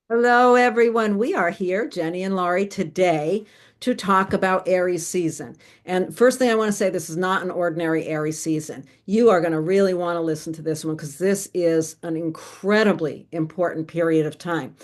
Hello, everyone. We are here, Jenny and Laurie, today to talk about Aries season. And first thing I want to say, this is not an ordinary Aries season. You are going to really want to listen to this one because this is an incredibly important period of time.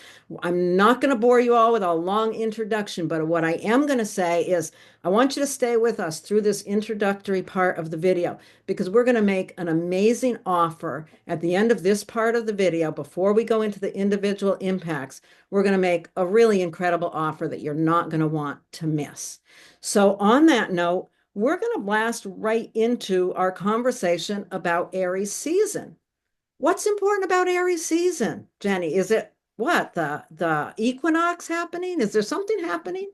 I'm not going to bore you all with a long introduction, but what I am going to say is I want you to stay with us through this introductory part of the video because we're going to make an amazing offer at the end of this part of the video before we go into the individual impacts. We're going to make a really incredible offer that you're not going to want to miss. So, on that note, we're going to blast right into our conversation about Aries season. What's important about Aries season, Jenny? Is it what the equinox happening? Is there something happening?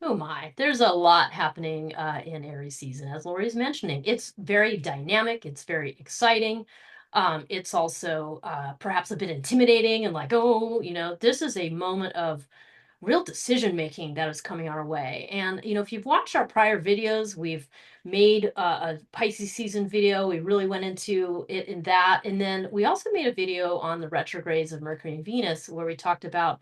Oh my, there's a lot happening in Aries season, as Lori's mentioning. It's very dynamic, it's very exciting. It's also perhaps a bit intimidating and like, oh, this is a moment of real decision making that is coming our way. And, if you've watched our prior videos, we've made a Pisces season video. We really went into it in that. And then we also made a video on the retrogrades of Mercury and Venus where we talked about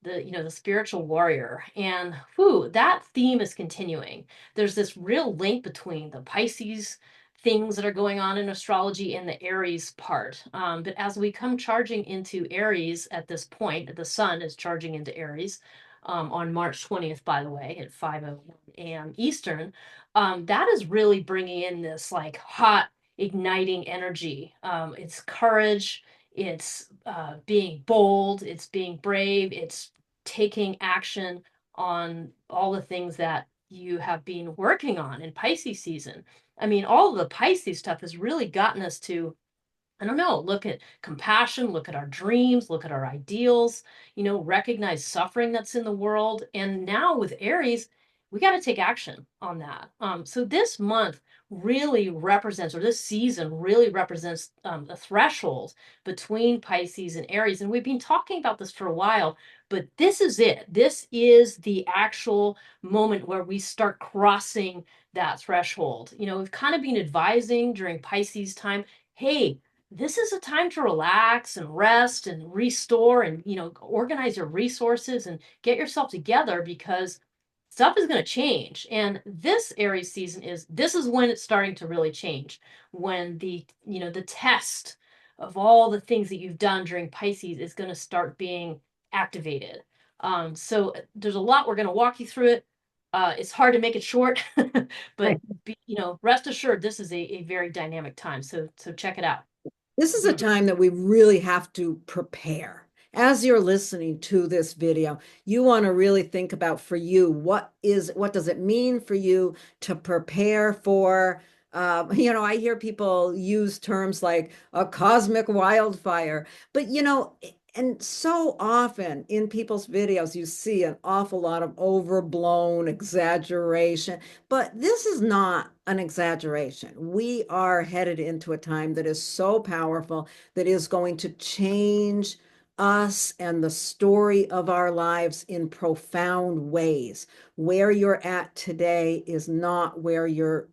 the spiritual warrior. And whew, that theme is continuing. There's this real link between the Pisces things that are going on in astrology and the Aries part. But as we come charging into Aries at this point, the sun is charging into Aries on March 20th, by the way, at 5:01 a.m. Eastern. That is really bringing in this like hot, igniting energy. It's courage, it's being bold, it's being brave, it's taking action on all the things that you have been working on in Pisces season. I mean, all of the Pisces stuff has really gotten us to, I don't know, look at compassion, look at our dreams, look at our ideals, recognize suffering that's in the world. And now with Aries, we got to take action on that. So this month really represents, or this season really represents a threshold between Pisces and Aries. And we've been talking about this for a while, but this is it. This is the actual moment where we start crossing that threshold. We've kind of been advising during Pisces time, hey, this is a time to relax and rest and restore and organize your resources and get yourself together because stuff is going to change. And this Aries season this is when it's starting to really change, when the test of all the things that you've done during Pisces is going to start being activated. So there's a lot. We're going to walk you through it. It's hard to make it short, but Right. rest assured this is a very dynamic time, so check it out. This is a time that we really have to prepare. As you're listening to this video, you want to really think about for you, what does it mean for you to prepare for, I hear people use terms like a cosmic wildfire, but and so often in people's videos, you see an awful lot of overblown exaggeration, but this is not an exaggeration. We are headed into a time that is so powerful that is going to change us and the story of our lives in profound ways. Where you're at today is not where you're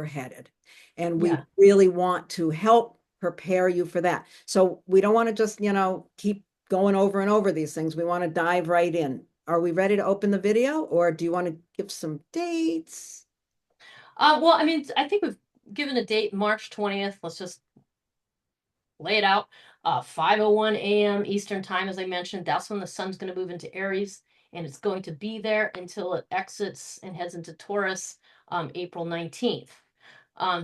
headed. And we Yeah. really want to help prepare you for that. So we don't want to just, keep going over and over these things. We want to dive right in. Are we ready to open the video or do you want to give some dates? Well, I mean, I think we've given a date, March 20th. Let's just lay it out. 5:01 a.m. Eastern time, as I mentioned, that's when the sun's going to move into Aries, and it's going to be there until it exits and heads into Taurus April 19th.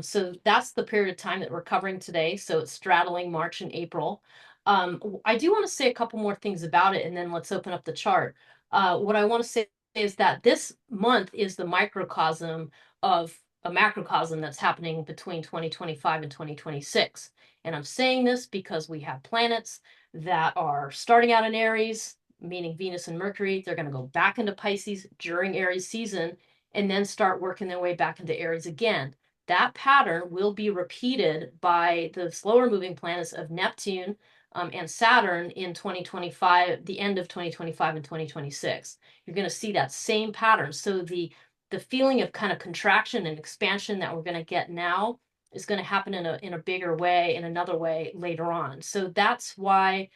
So that's the period of time that we're covering today. So it's straddling March and April. I do want to say a couple more things about it, and then let's open up the chart. What I want to say is that this month is the microcosm of a macrocosm that's happening between 2025 and 2026. And I'm saying this because we have planets that are starting out in Aries, meaning Venus and Mercury. They're going to go back into Pisces during Aries season and then start working their way back into Aries again. That pattern will be repeated by the slower moving planets of Neptune and Saturn in 2025, the end of 2025 and 2026. You're going to see that same pattern. So the feeling of kind of contraction and expansion that we're going to get now is going to happen in a bigger way, in another way later on. So that's why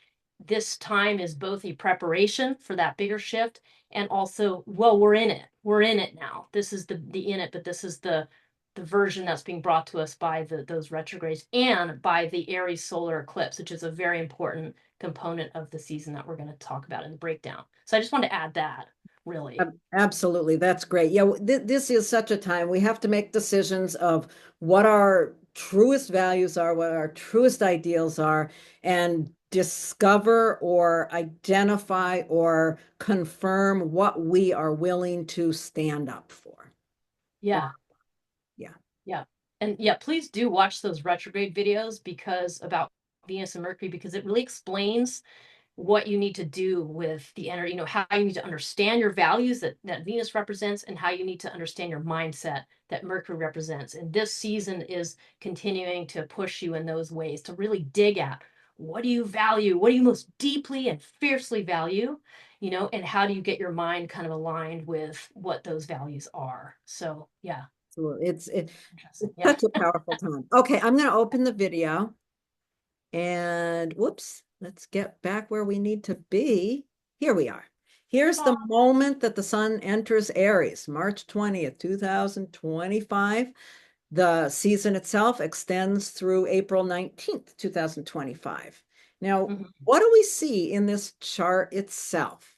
this time is both a preparation for that bigger shift and also, well, we're in it. We're in it now. This is the in it, but this is the version that's being brought to us by those retrogrades and by the Aries solar eclipse, which is a very important component of the season that we're going to talk about in the breakdown. So I just want to add that, really. Absolutely. That's great. Yeah, this is such a time we have to make decisions of what our truest values are, what our truest ideals are, and discover or identify or confirm what we are willing to stand up for. Wow. Yeah. Yeah. Yeah. And yeah, please do watch those retrograde videos because about Venus and Mercury, because it really explains what you need to do with the energy, how you need to understand your values that Venus represents and how you need to understand your mindset that Mercury represents. And this season is continuing to push you in those ways to really dig at what do you value? What do you most deeply and fiercely value? And how do you get your mind kind of aligned with what those values are? So yeah, Absolutely. interesting. It's Yeah. such a powerful time. Okay, I'm going to open the video and whoops, let's get back where we need to be. Here we are. Here's the Oh. moment that the sun enters Aries, March 20th, 2025. The season itself extends through April 19th, 2025. Now, Mhm. what do we see in this chart itself?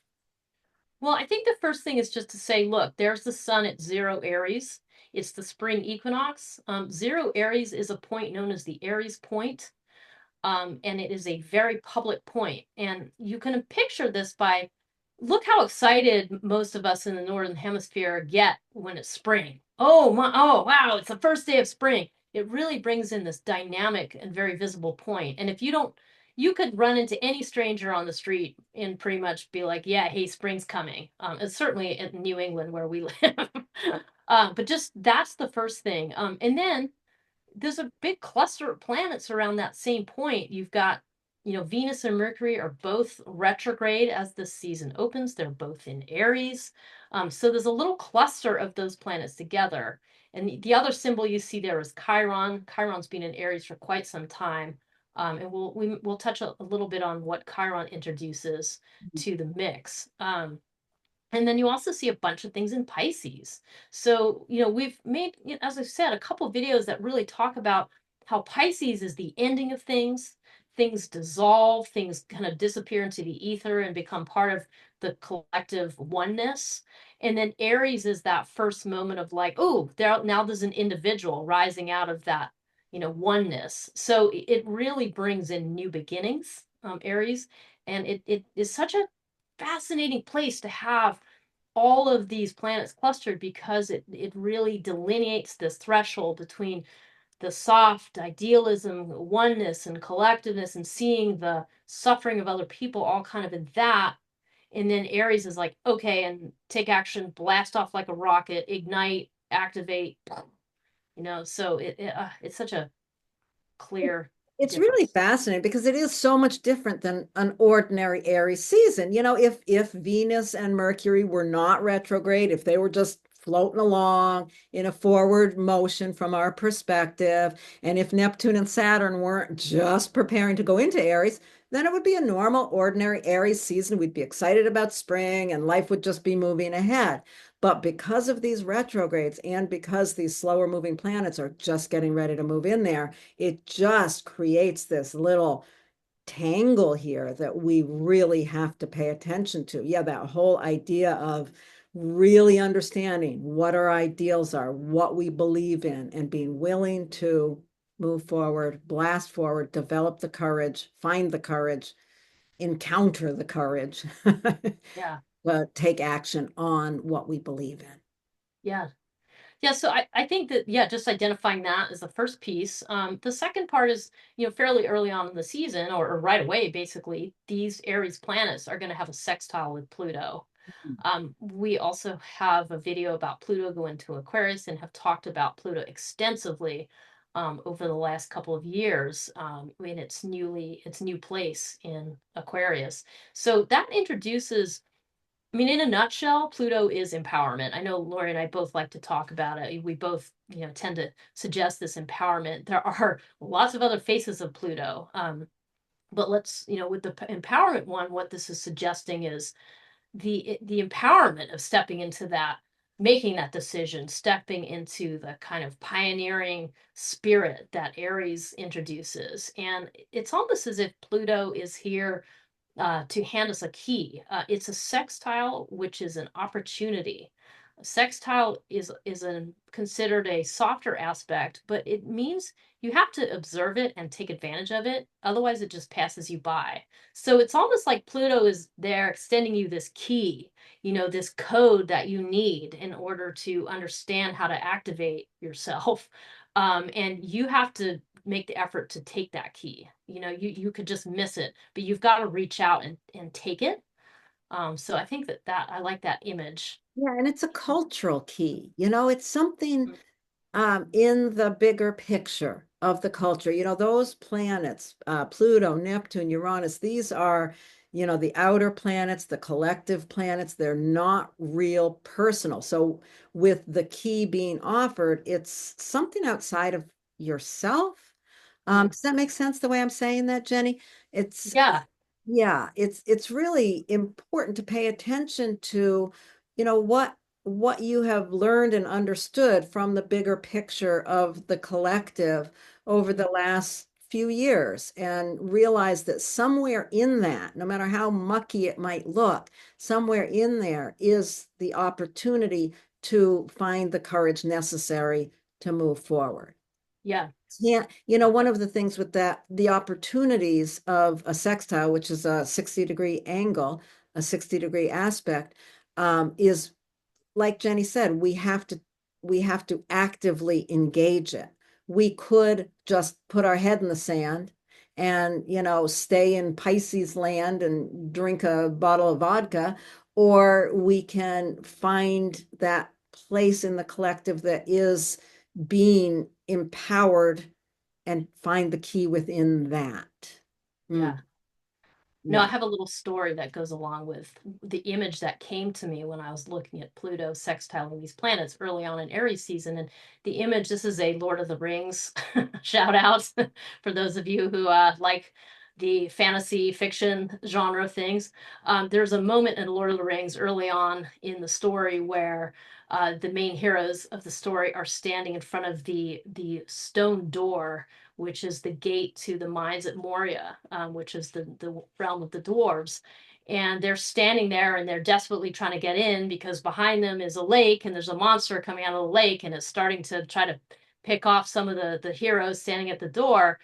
Well, I think the first thing is just to say, look, there's the sun at zero Aries. It's the spring equinox. Zero Aries is a point known as the Aries point, and it is a very public point. And you can picture this by look how excited most of us in the northern hemisphere get when it's spring. Oh my! Oh wow! It's the first day of spring. It really brings in this dynamic and very visible point. And if you don't, you could run into any stranger on the street and pretty much be like, "Yeah, hey, spring's coming." It's certainly in New England where we live. But just that's the first thing. And then there's a big cluster of planets around that same point. You've got, Venus and Mercury are both retrograde as the season opens. They're both in Aries. So there's a little cluster of those planets together. And the other symbol you see there is Chiron. Chiron's been in Aries for quite some time. And we'll touch a little bit on what Chiron introduces to the mix. And then you also see a bunch of things in Pisces. So, we've made, as I said, a couple videos that really talk about how Pisces is the ending of things. Things dissolve, things kind of disappear into the ether and become part of the collective oneness. And then Aries is that first moment of like, oh, now there's an individual rising out of that, oneness. So it really brings in new beginnings, Aries. And it is such a fascinating place to have all of these planets clustered because it really delineates this threshold between the soft idealism, oneness, and collectiveness, and seeing the suffering of other people all kind of in that. And then Aries is like, okay, and take action, blast off like a rocket, ignite, activate, so it's such a clear It's really difference. fascinating because it is so much different than an ordinary Aries season. If Venus and Mercury were not retrograde, if they were just floating along in a forward motion from our perspective, and if Neptune and Saturn weren't just preparing to go into Aries, then it would be a normal, ordinary Aries season. We'd be excited about spring and life would just be moving ahead. But because of these retrogrades and because these slower moving planets are just getting ready to move in there, it just creates this little tangle here that we really have to pay attention to. Yeah, that whole idea of really understanding what our ideals are, what we believe in, and being willing to move forward, blast forward, develop the courage, find the courage, encounter the courage, Yeah, but take action on what we believe in. yeah. Yeah, so I think that, yeah, just identifying that is the first piece. The second part is, fairly early on in the season or right away, basically, these Aries planets are going to have a sextile with Pluto. We also have a video about Pluto going to Aquarius and have talked about Pluto extensively over the last couple of years in its new place in Aquarius. So that introduces, I mean, in a nutshell, Pluto is empowerment. I know Laurie and I both like to talk about it. We both, tend to suggest this empowerment. There are lots of other faces of Pluto. But let's, with the empowerment one, what this is suggesting is the empowerment of stepping into that, making that decision, stepping into the kind of pioneering spirit that Aries introduces. And it's almost as if Pluto is here to hand us a key. It's a sextile, which is an opportunity. A sextile is considered a softer aspect, but it means you have to observe it and take advantage of it. Otherwise, it just passes you by. So it's almost like Pluto is there extending you this key, this code that you need in order to understand how to activate yourself. And you have to make the effort to take that key. You could just miss it, but you've got to reach out and take it. So I think that I like that image. Yeah, and it's a cultural key. It's something in the bigger picture of the culture. Those planets, Pluto, Neptune, Uranus, these are, the outer planets, the collective planets. They're not real personal. So with the key being offered, it's something outside of yourself. Mm. Does that make sense the way I'm saying that, Jenny? It's Yeah, yeah, it's really important to pay attention to, what you have learned and understood from the bigger picture of the collective over the last few years and realize that somewhere in that, no matter how mucky it might look, somewhere in there is the opportunity to find the courage necessary to move forward. yeah, Yeah, one of the things with that, the opportunities of a sextile, which is a 60-degree angle, a 60-degree aspect, is like Jenny said, we have to actively engage it. We could just put our head in the sand and, stay in Pisces land and drink a bottle of vodka, or we can find that place in the collective that is being empowered and find the key within that. yeah. Mm, No, I yeah. have a little story that goes along with the image that came to me when I was looking at Pluto sextiling these planets early on in Aries season. And the image, this is a Lord of the Rings shout out for those of you who like the fantasy fiction genre things. There's a moment in Lord of the Rings early on in the story where the main heroes of the story are standing in front of the stone door, which is the gate to the mines at Moria, which is the realm of the dwarves. And they're standing there and they're desperately trying to get in because behind them is a lake and there's a monster coming out of the lake and it's starting to try to pick off some of the heroes standing at the door.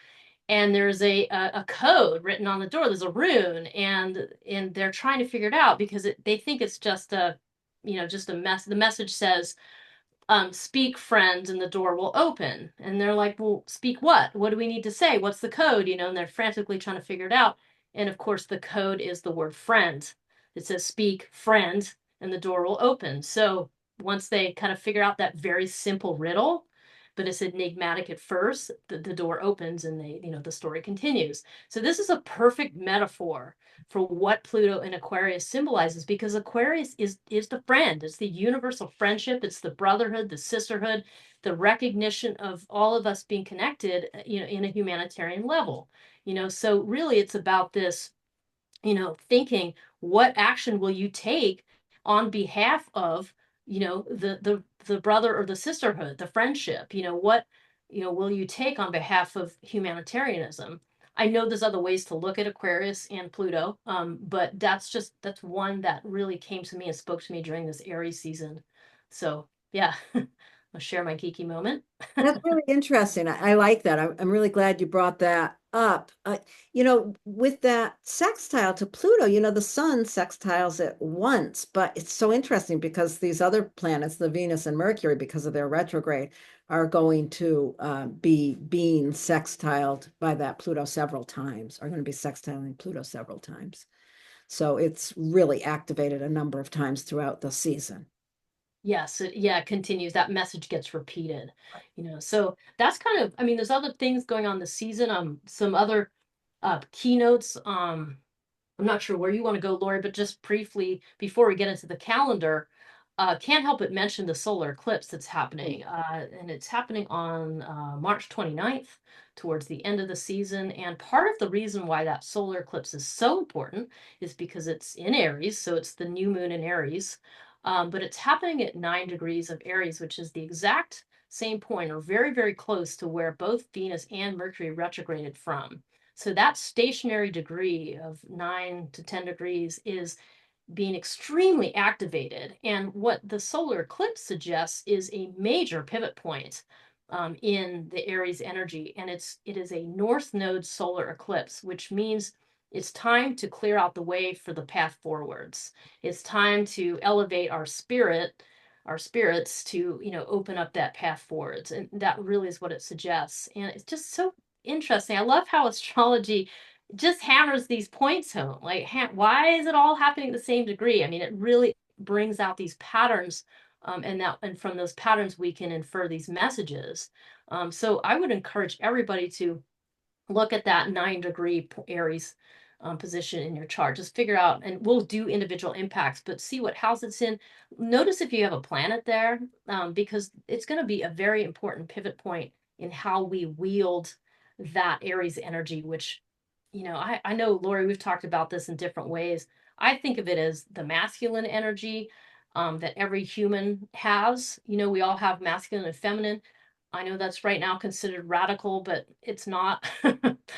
And there's a code written on the door. There's a rune, and they're trying to figure it out because they think it's just just a mess. The message says speak friend and the door will open. And they're like, well, speak what? What do we need to say? What's the code? And they're frantically trying to figure it out. And of course, the code is the word friend. It says speak friend and the door will open. So once they kind of figure out that very simple riddle, but it's enigmatic at first, the door opens and the story continues. So this is a perfect metaphor for what Pluto and Aquarius symbolizes because Aquarius is the friend. It's the universal friendship. It's the brotherhood, the sisterhood, the recognition of all of us being connected, in a humanitarian level. So really it's about this, thinking what action will you take on behalf of, the brother or the sisterhood, the friendship, what, will you take on behalf of humanitarianism? I know there's other ways to look at Aquarius and Pluto, but that's one that really came to me and spoke to me during this Aries season. So yeah, I'll share my geeky moment. That's really interesting. I like that. I'm really glad you brought that up. With that sextile to Pluto, the sun sextiles it once, but it's so interesting because these other planets, the Venus and Mercury, because of their retrograde, are going to be being sextiled by that Pluto several times, are going to be sextiling Pluto several times. So it's really activated a number of times throughout the season. Yes, it continues. That message gets repeated, So that's kind of, I mean, there's other things going on this season. Some other keynotes. I'm not sure where you want to go, Lori, but just briefly before we get into the calendar, Can't help but mention the solar eclipse that's happening. And it's happening on March 29th, towards the end of the season. And part of the reason why that solar eclipse is so important is because it's in Aries. So it's the new moon in Aries. But it's happening at 9 degrees of Aries, which is the exact same point, or very, very close to where both Venus and Mercury retrograded from. So that stationary degree of 9 to 10 degrees is being extremely activated. And what the solar eclipse suggests is a major pivot point in the Aries energy. And it is a north node solar eclipse, which means it's time to clear out the way for the path forwards. It's time to elevate our spirits to, open up that path forwards. And that really is what it suggests. And it's just so interesting. I love how astrology just hammers these points home. Like, why is it all happening at the same degree? I mean, it really brings out these patterns, and from those patterns we can infer these messages. So I would encourage everybody to look at that 9 degree Aries position in your chart. Just figure out, and we'll do individual impacts, but see what house it's in. Notice if you have a planet there, because it's going to be a very important pivot point in how we wield that Aries energy, which, I know, Laurie, we've talked about this in different ways. I think of it as the masculine energy that every human has. We all have masculine and feminine. I know that's right now considered radical, but it's not.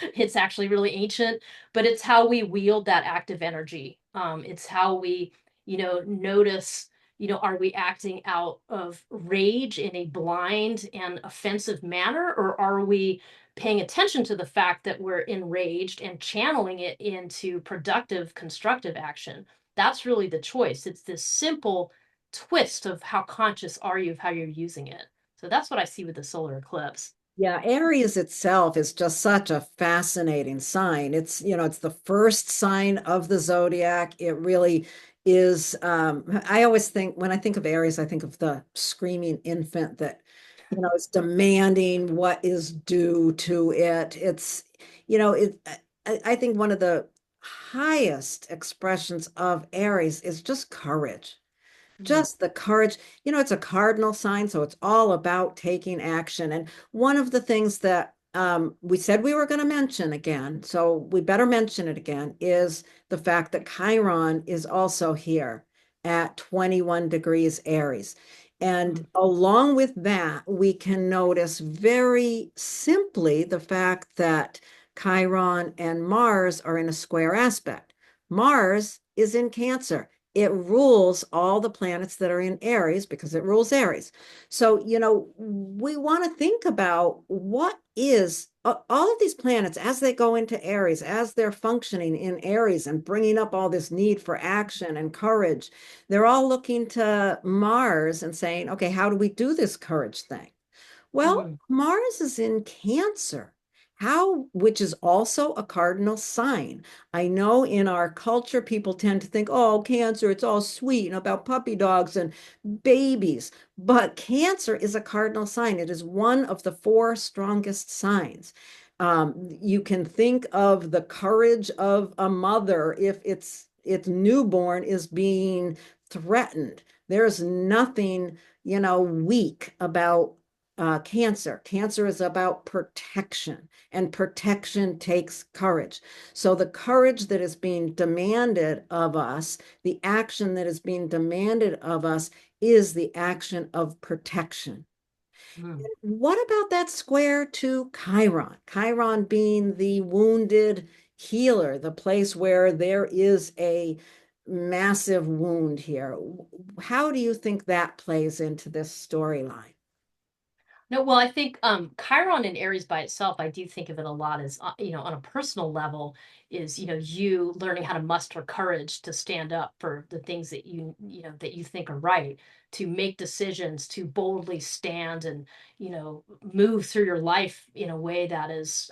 It's actually really ancient, but it's how we wield that active energy. It's how we, notice, are we acting out of rage in a blind and offensive manner, or are we paying attention to the fact that we're enraged and channeling it into productive, constructive action? That's really the choice. It's this simple twist of how conscious are you of how you're using it. So that's what I see with the solar eclipse. Yeah, Aries itself is just such a fascinating sign. It's the first sign of the zodiac. It really is. I always think when I think of Aries, I think of the screaming infant that, is demanding what is due to it. I think one of the highest expressions of Aries is just courage, Mm, just the courage. It's a cardinal sign, so it's all about taking action. And one of the things that we said we were going to mention again, so we better mention it again, is the fact that Chiron is also here at 21 degrees Aries. And mm, along with that, we can notice very simply the fact that Chiron and Mars are in a square aspect. Mars is in Cancer. It rules all the planets that are in Aries because it rules Aries. So, we want to think about what is all of these planets as they go into Aries, as they're functioning in Aries and bringing up all this need for action and courage. They're all looking to Mars and saying, okay, how do we do this courage thing? Well, mm, Mars is in Cancer. Which is also a cardinal sign. I know in our culture, people tend to think, oh, Cancer, it's all sweet and about puppy dogs and babies. But Cancer is a cardinal sign. It is one of the four strongest signs. You can think of the courage of a mother if its newborn is being threatened. There's nothing, weak about Cancer. Cancer is about protection, and protection takes courage. So, the courage that is being demanded of us, the action that is being demanded of us, is the action of protection. mm. What about that square to Chiron? Chiron being the wounded healer, the place where there is a massive wound here. How do you think that plays into this storyline? No, well, I think Chiron in Aries by itself, I do think of it a lot as, on a personal level, is, you learning how to muster courage to stand up for the things that that you think are right, to make decisions, to boldly stand and, move through your life in a way that is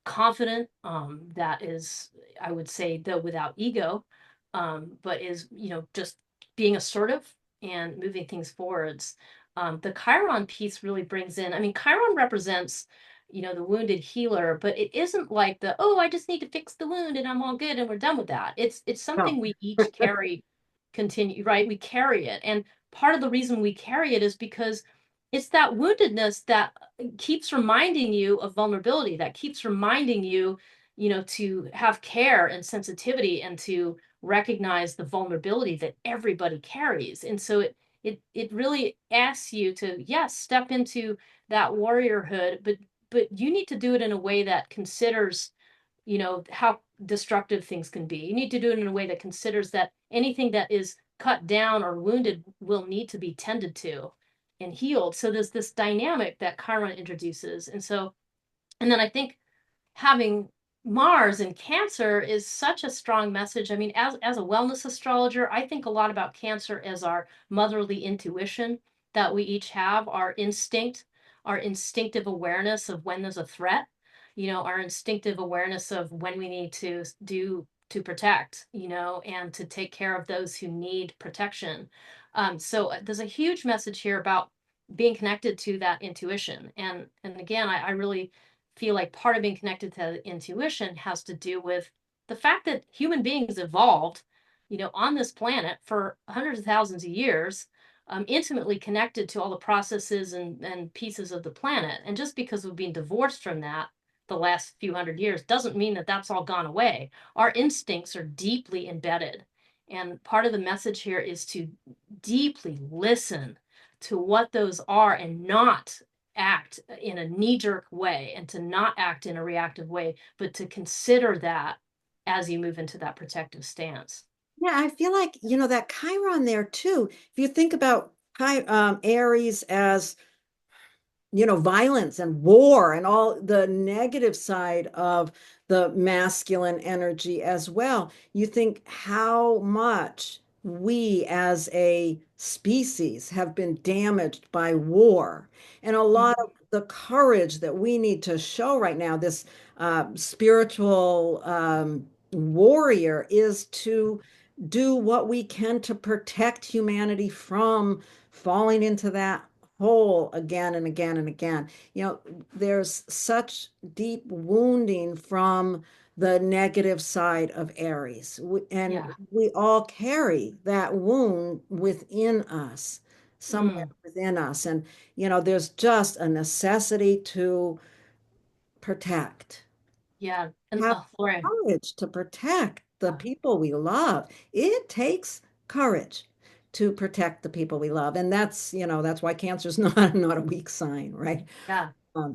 confident, that is, I would say, though, without ego, but is, just being assertive and moving things forwards. The Chiron piece really brings in, I mean, Chiron represents, the wounded healer, but it isn't like oh, I just need to fix the wound and I'm all good and we're done with that. It's No. something we each carry continue, right? We carry it. And part of the reason we carry it is because it's that woundedness that keeps reminding you of vulnerability, that keeps reminding you, to have care and sensitivity and to recognize the vulnerability that everybody carries. And so it really asks you to, yes, step into that warriorhood, but you need to do it in a way that considers, how destructive things can be. You need to do it in a way that considers that anything that is cut down or wounded will need to be tended to and healed. So there's this dynamic that Chiron introduces. And then I think having Mars in Cancer is such a strong message. I mean, as a wellness astrologer, I think a lot about Cancer as our motherly intuition that we each have, our instinct, our instinctive awareness of when there's a threat, our instinctive awareness of when we need to do to protect, and to take care of those who need protection. So there's a huge message here about being connected to that intuition. And again, I really feel like part of being connected to intuition has to do with the fact that human beings evolved, on this planet for hundreds of thousands of years, intimately connected to all the processes and pieces of the planet. And just because we've been divorced from that the last few hundred years doesn't mean that that's all gone away. Our instincts are deeply embedded. And part of the message here is to deeply listen to what those are and not act in a knee-jerk way and to not act in a reactive way, but to consider that as you move into that protective stance. Yeah, I feel like, that Chiron there too. If you think about Aries as violence and war and all the negative side of the masculine energy as well. You think how much we as a species have been damaged by war and a lot Mhm. of the courage that we need to show right now, this spiritual warrior is to do what we can to protect humanity from falling into that hole again and again and again. There's such deep wounding from the negative side of Aries. And Yeah. we all carry that wound within us, somewhere Mm. within us. And, there's just a necessity to protect, Yeah. And have Lauren. courage to protect the Yeah. people we love. It takes courage to protect the people we love. And that's why cancer's not a weak sign, right? Yeah.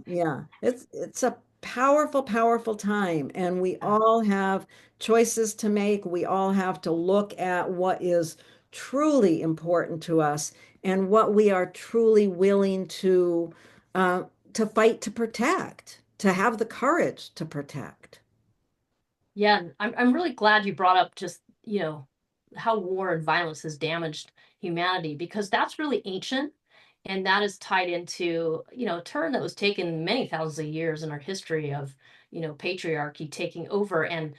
Yeah, it's a powerful, powerful time, and we Yeah. all have choices to make. We all have to look at what is truly important to us and what we are truly willing uh, to fight to protect, to have the courage to protect. Yeah, and I'm really glad you brought up just, how war and violence has damaged humanity because that's really ancient and that is tied into, a turn that was taken many thousands of years in our history of, patriarchy taking over and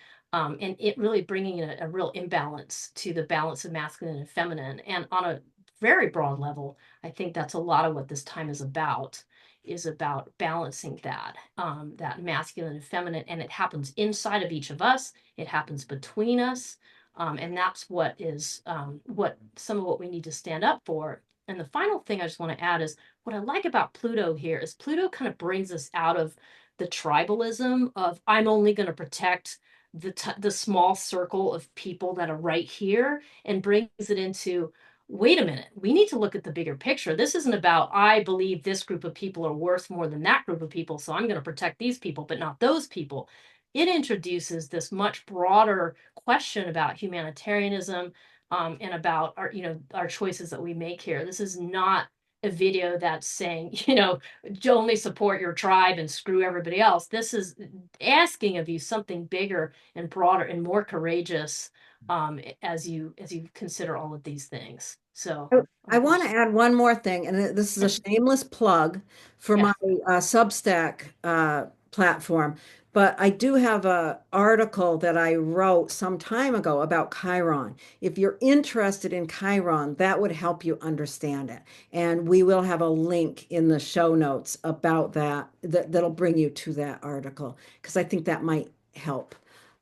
it really bringing a real imbalance to the balance of masculine and feminine. And on a very broad level, I think that's a lot of what this time is about balancing that masculine and feminine, and it happens inside of each of us. It happens between us, and that's what some of what we need to stand up for. And the final thing I just want to add is what I like about Pluto here is Pluto kind of brings us out of the tribalism of I'm only going to protect the small circle of people that are right here and brings it into wait a minute, we need to look at the bigger picture. This isn't about, I believe this group of people are worth more than that group of people, so I'm going to protect these people, but not those people. It introduces this much broader question about humanitarianism and about our choices that we make here. This is not a video that's saying, only support your tribe and screw everybody else. This is asking of you something bigger and broader and more courageous as you consider all of these things. So I I want to just add one more thing, and this is a shameless plug for yeah. my Substack platform. But I do have an article that I wrote some time ago about Chiron. If you're interested in Chiron, that would help you understand it. And we will have a link in the show notes about that'll bring you to that article because I think that might help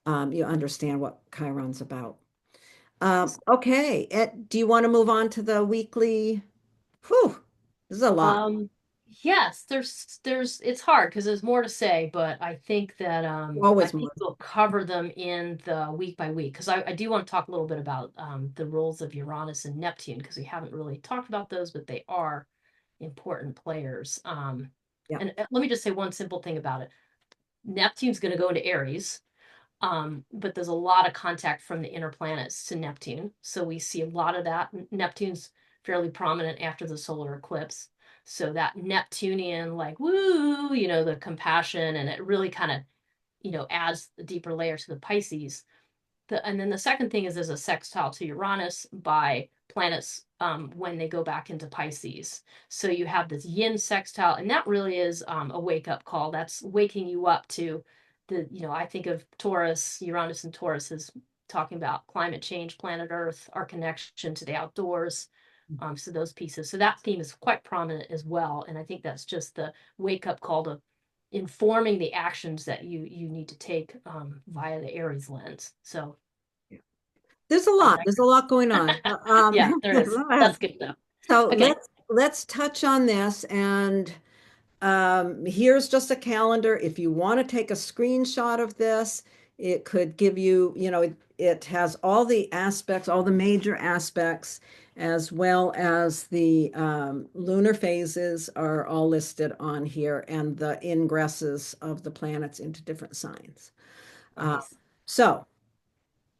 you understand what Chiron's about. Okay. Do you want to move on to the weekly? Whew, this is a lot. Um, yes, it's hard because there's more to say, but I think that I Always think more. we'll cover them in the week by week because I do want to talk a little bit about the roles of Uranus and Neptune because we haven't really talked about those, but they are important players. Yeah. And let me just say one simple thing about it. Neptune's going to go into Aries. But there's a lot of contact from the inner planets to Neptune. So we see a lot of that. Neptune's fairly prominent after the solar eclipse. So that Neptunian, like, woo, the compassion, and it really kind of, adds a deeper layer to the Pisces. And then the second thing is there's a sextile to Uranus by planets when they go back into Pisces. So you have this yin sextile, and that really is a wake up call. That's waking you up to I think of Taurus, Uranus and Taurus as talking about climate change, planet Earth, our connection to the outdoors. So those pieces. So that theme is quite prominent as well. And I think that's just the wake up call to informing the actions that you need to take via the Aries lens. So There's a I lot. There's a digress. lot going on. Yeah, there is. That's good though. So Okay. let's touch on this. And here's just a calendar. If you want to take a screenshot of this, it could give you, it has all the aspects, all the major aspects, as well as the lunar phases are all listed on here, and the ingresses of the planets into different signs. Uh, Nice. so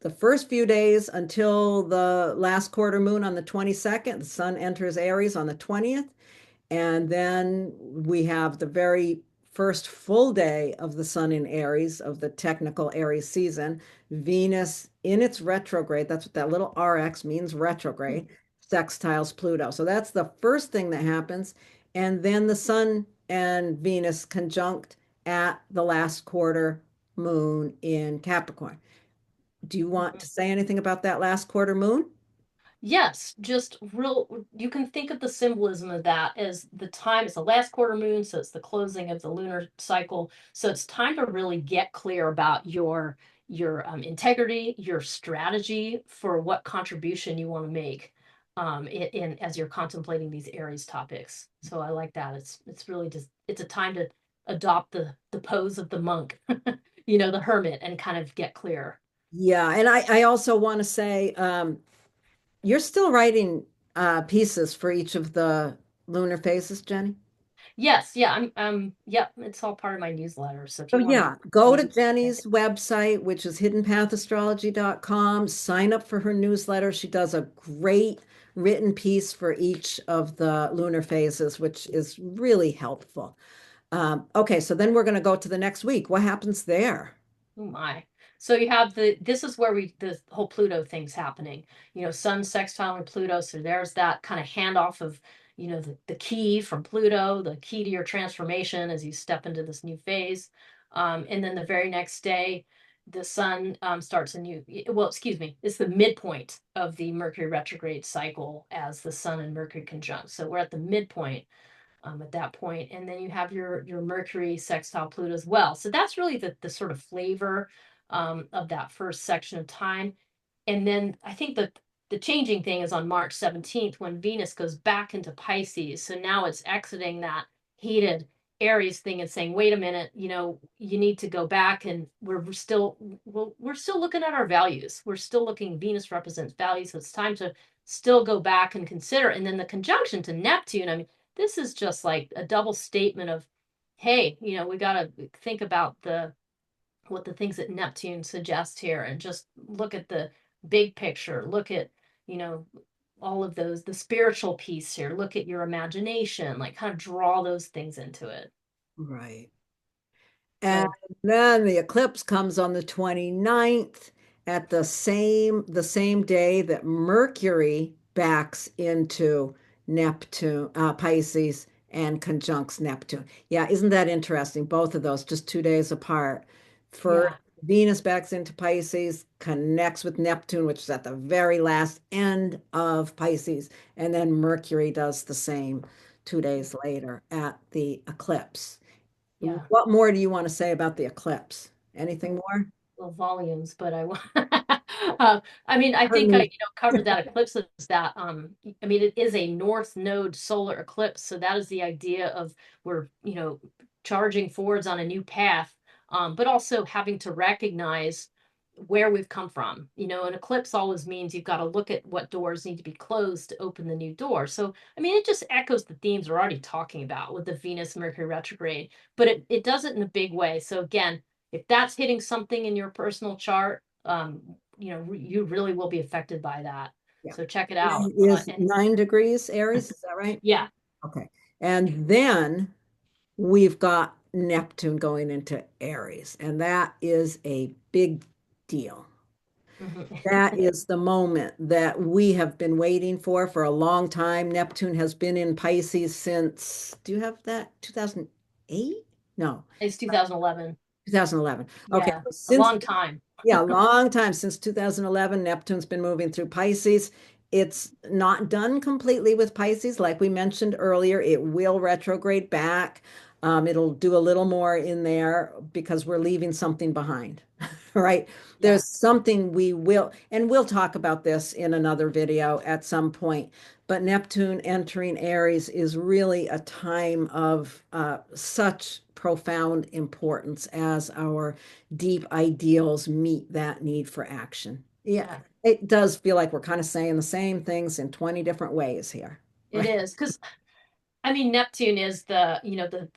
the first few days until the last quarter moon on the 22nd, the sun enters Aries on the 20th. And then we have the very first full day of the sun in Aries, of the technical Aries season. Venus in its retrograde, that's what that little RX means, retrograde, sextiles Pluto. So that's the first thing that happens. And then the sun and Venus conjunct at the last quarter moon in Capricorn. Do you want to say anything about that last quarter moon? Yes, just real, you can think of the symbolism of that as the time, it's the last quarter moon, so it's the closing of the lunar cycle. So it's time to really get clear about your integrity, your strategy for what contribution you want to make as you're contemplating these Aries topics. So I like that. It's really just it's a time to adopt the pose of the monk, the hermit, and kind of get clear. Yeah, and I also want to say you're still writing pieces for each of the lunar phases, Jenny? Yes, yeah, yep, it's all part of my newsletter. So if Oh you want to yeah, go to read, Jenny's website, which is hiddenpathastrology.com. Sign up for her newsletter. She does a great written piece for each of the lunar phases, which is really helpful. Okay, so then we're going to go to the next week. What happens there? oh my. So you have this is where the whole Pluto thing's happening. Sun sextiling Pluto. So there's that kind of handoff of, the key from Pluto, the key to your transformation as you step into this new phase. And then the very next day, the sun starts a new, well, excuse me, it's the midpoint of the Mercury retrograde cycle as the sun and Mercury conjunct. So we're at the midpoint at that point. And then you have your Mercury sextile Pluto as well. So that's really the sort of flavor of that first section of time. And then I think that the changing thing is on March 17th when Venus goes back into Pisces. So now it's exiting that heated Aries thing and saying, wait a minute, you need to go back, and we're still looking at our values. We're still looking, Venus represents values. So it's time to still go back and consider. And then the conjunction to Neptune, I mean, this is just like a double statement of, hey, we got to think about what the things that Neptune suggests here, and just look at the big picture. Look at, you know, all of those, the spiritual piece here. Look at your imagination, like kind of draw those things into it. Right. And So, then the eclipse comes on the 29th at the same day that Mercury backs into Neptune, Pisces, and conjuncts Neptune. Yeah, isn't that interesting? Both of those just 2 days apart. For yeah, Venus backs into Pisces, connects with Neptune, which is at the very last end of Pisces, and then Mercury does the same 2 days later at the eclipse. yeah. What more do you want to say about the eclipse? Anything more? Well, volumes, but I I mean, I think I, Pardon covered that eclipse as that. I mean, it is a North Node solar eclipse, so that is the idea of we're, charging forwards on a new path, but also having to recognize where we've come from. An eclipse always means you've got to look at what doors need to be closed to open the new door. So, I mean, it just echoes the themes we're already talking about with the Venus Mercury retrograde, but it does it in a big way. So again, if that's hitting something in your personal chart, you really will be affected by that. Yeah. So check it That out. is 9 degrees Aries, is that right? Yeah. Okay. And then we've got Neptune going into Aries, and that is a big deal. Mhm. That is the moment that we have been waiting for a long time. Neptune has been in Pisces since, do you have that? 2008? No, It's 2011. 2011. Okay, Yeah, so a since long time. yeah, a long time since 2011, Neptune's been moving through Pisces. It's not done completely with Pisces. Like we mentioned earlier, it will retrograde back. It'll do a little more in there because we're leaving something behind, right? Yeah, There's something we will, and we'll talk about this in another video at some point. But Neptune entering Aries is really a time of such profound importance as our deep ideals meet that need for action. Yeah, yeah. it does feel like we're kind of saying the same things in 20 different ways here, It right? is because I mean, Neptune is the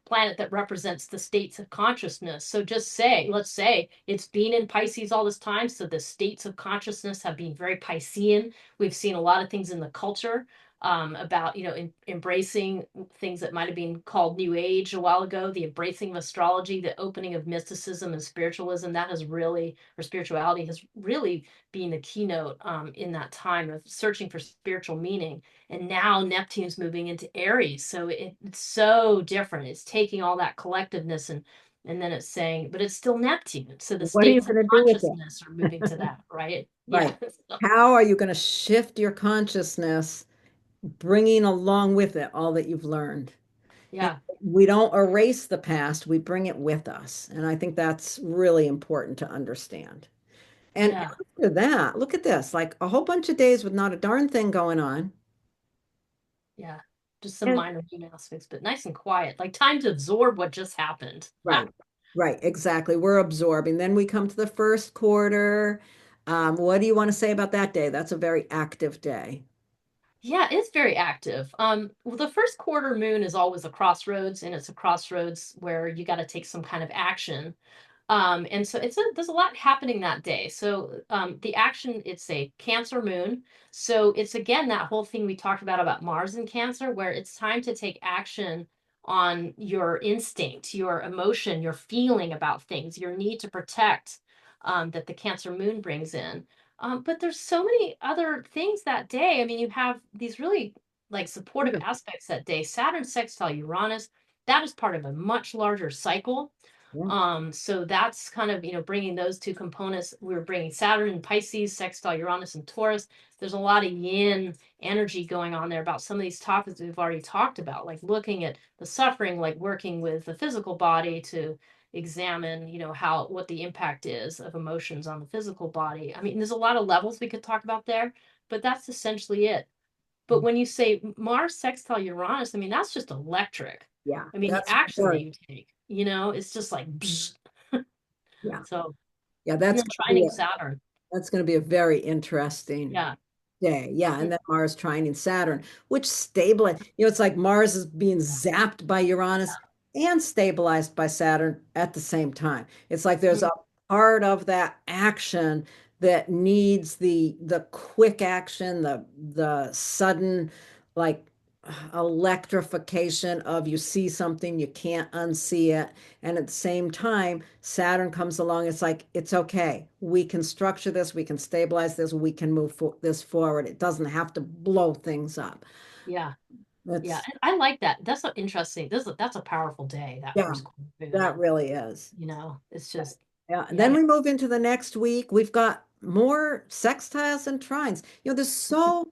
planet that represents the states of consciousness. So just say, let's say it's been in Pisces all this time. So the states of consciousness have been very Piscean. We've seen a lot of things in the culture about, embracing things that might have been called New Age a while ago, the embracing of astrology, the opening of mysticism and spiritualism. That has really, or spirituality has really been the keynote in that time of searching for spiritual meaning. And now Neptune's moving into Aries, so it's so different. It's taking all that collectiveness and then it's saying, but it's still Neptune. So the What are you states of going to do with it? consciousness are moving to that, right? Yeah. Right. How are you going to shift your consciousness, bringing along with it all that you've learned? And Yeah. we don't erase the past, we bring it with us. And I think that's really important to understand. And Yeah. after that, look at this, like a whole bunch of days with not a darn thing going on. Yeah. Just some And minor moon aspects, but nice and quiet. Like time to absorb what just happened. right, right, exactly. We're absorbing. Then we come to the first quarter. What do you want to say about that day? That's a very active day. Yeah, it's very active. Well, the first quarter moon is always a crossroads, and it's a crossroads where you got to take some kind of action. And so there's a lot happening that day. So the action, it's a Cancer moon. So it's again that whole thing we talked about Mars and Cancer, where it's time to take action on your instinct, your emotion, your feeling about things, your need to protect that the Cancer moon brings in. But there's so many other things that day. I mean, you have these really like supportive Beautiful. aspects that day. Saturn sextile Uranus, that is part of a much larger cycle. Yeah. So that's kind of, bringing those two components. We're bringing Saturn and Pisces, sextile Uranus and Taurus. There's a lot of yin energy going on there about some of these topics we've already talked about, like looking at the suffering, like working with the physical body to examine, what the impact is of emotions on the physical body. I mean, there's a lot of levels we could talk about there, but that's essentially it. But when you say Mars sextile Uranus, I mean, that's just electric. Yeah, I mean, the that's action that important. you take, it's just like, Yeah. so, Yeah, and then trining Saturn. that's going to be a very interesting Yeah. day. Yeah, and Mm, then Mars trining Saturn, which stabilize, it's like Mars is being zapped by Uranus and stabilized by Saturn at the same time. It's like there's mm, a part of that action that needs the quick action, the sudden like electrification of you see something, you can't unsee it. And at the same time, Saturn comes along. It's like, it's okay. We can structure this. We can stabilize this. We can move this forward. It doesn't have to blow things up. yeah. Yeah. That's, And I like that. That's so interesting. That's a powerful day, that yeah, first quarter moon. that And, really is. it's just, Yeah. And yeah. then we move into the next week. We've got more sextiles and trines. There's so,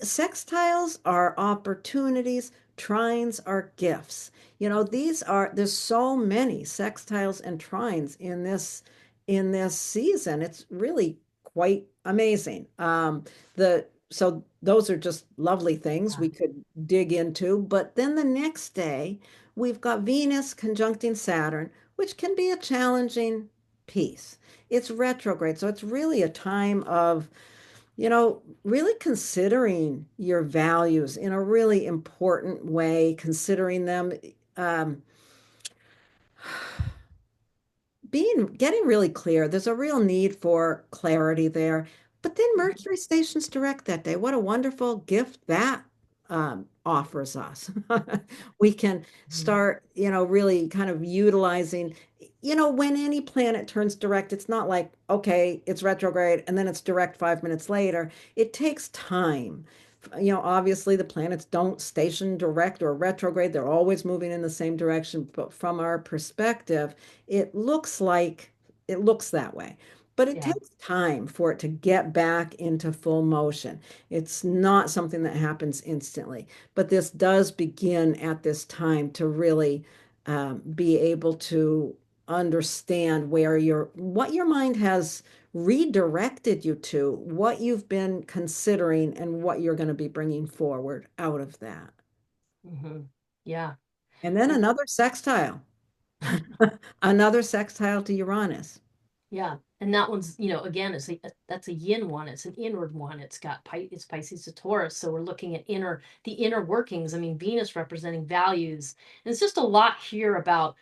sextiles are opportunities, trines are gifts. There's so many sextiles and trines in this season. It's really quite amazing. So those are just lovely things we could dig into. But then the next day, we've got Venus conjuncting Saturn, which can be a challenging piece. It's retrograde, so it's really a time of, really considering your values in a really important way, considering them. Um, getting really clear. There's a real need for clarity there. But then Mercury stations direct that day. What a wonderful gift that offers us. We can Mhm. start, really kind of utilizing, when any planet turns direct, it's not like, okay, it's retrograde and then it's direct 5 minutes later. It takes time. Obviously the planets don't station direct or retrograde. They're always moving in the same direction. But from our perspective, it looks like it looks that way, but it Yeah. takes time for it to get back into full motion. It's not something that happens instantly, but this does begin at this time to really be able to understand what your mind has redirected you to, what you've been considering, and what you're going to be bringing forward out of that. Hmm. Yeah. And then And another sextile. Another sextile to Uranus. yeah, and that one's, again, that's a yin one. It's an inward one. It's Pisces to Taurus, so we're looking at the inner workings. I mean, Venus representing values, and it's just a lot here about,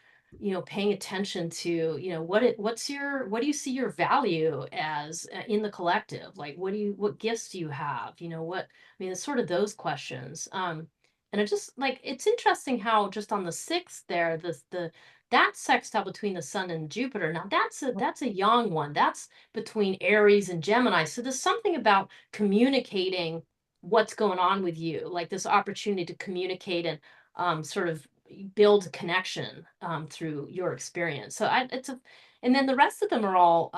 paying attention to, what do you see your value as in the collective? Like, what gifts do you have? I mean, it's sort of those questions. And it just like it's interesting how just on the sixth there, the that sextile between the sun and Jupiter. Now that's a young one. That's between Aries and Gemini. So there's something about communicating what's going on with you, like this opportunity to communicate and sort of build connection through your experience. And then the rest of them are all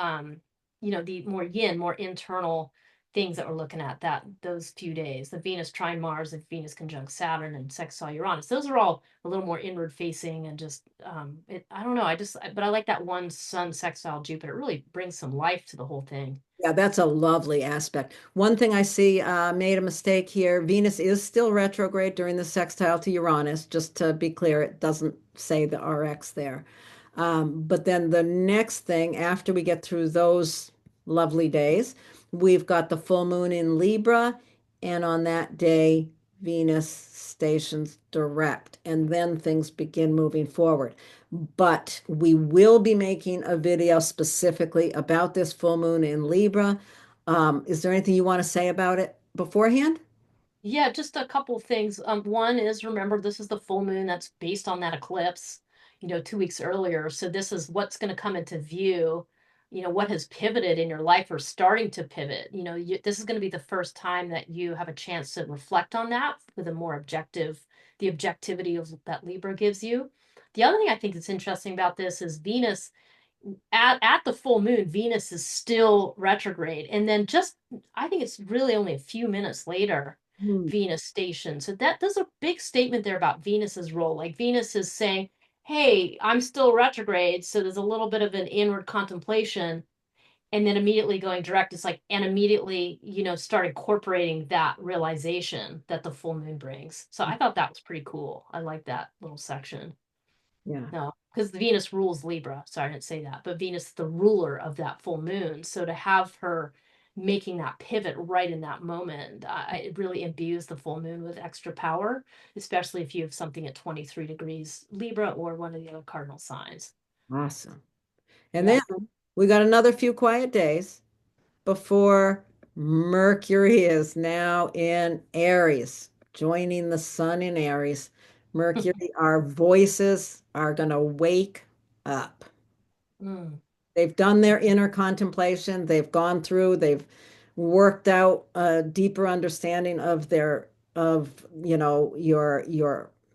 the more yin, more internal things that we're looking at that those few days. The Venus trine Mars and Venus conjunct Saturn and sextile Uranus. Those are all a little more inward facing and just I don't know. But I like that one sun sextile Jupiter. It really brings some life to the whole thing. Yeah, that's a lovely aspect. One thing I see made a mistake here. Venus is still retrograde during the sextile to Uranus. Just to be clear, it doesn't say the RX there. But then the next thing, after we get through those lovely days, we've got the full moon in Libra. And on that day, Venus stations direct. And then things begin moving forward. But we will be making a video specifically about this full moon in Libra. Is there anything you want to say about it beforehand? Yeah, just a couple of things. One is remember this is the full moon that's based on that eclipse, 2 weeks earlier. So this is what's going to come into view, what has pivoted in your life or starting to pivot. This is going to be the first time that you have a chance to reflect on that with a more the objectivity of that Libra gives you. The other thing I think that's interesting about this is Venus at the full moon, Venus is still retrograde. And then I think it's really only a few minutes later, Hmm. Venus station. So there's a big statement there about Venus's role. Like Venus is saying, hey, I'm still retrograde. So there's a little bit of an inward contemplation. And then immediately going direct, it's like, and immediately, start incorporating that realization that the full moon brings. So I thought that was pretty cool. I like that little section. Yeah, No, because the Venus rules Libra. Sorry, I didn't say that. But Venus is the ruler of that full moon. So to have her making that pivot right in that moment, it really imbues the full moon with extra power, especially if you have something at 23 degrees Libra or one of the other cardinal signs. awesome. And then Yeah. we got another few quiet days before Mercury is now in Aries, joining the sun in Aries. Mercury, our voices are going to wake up. Mm. They've done their inner contemplation. They've worked out a deeper understanding of your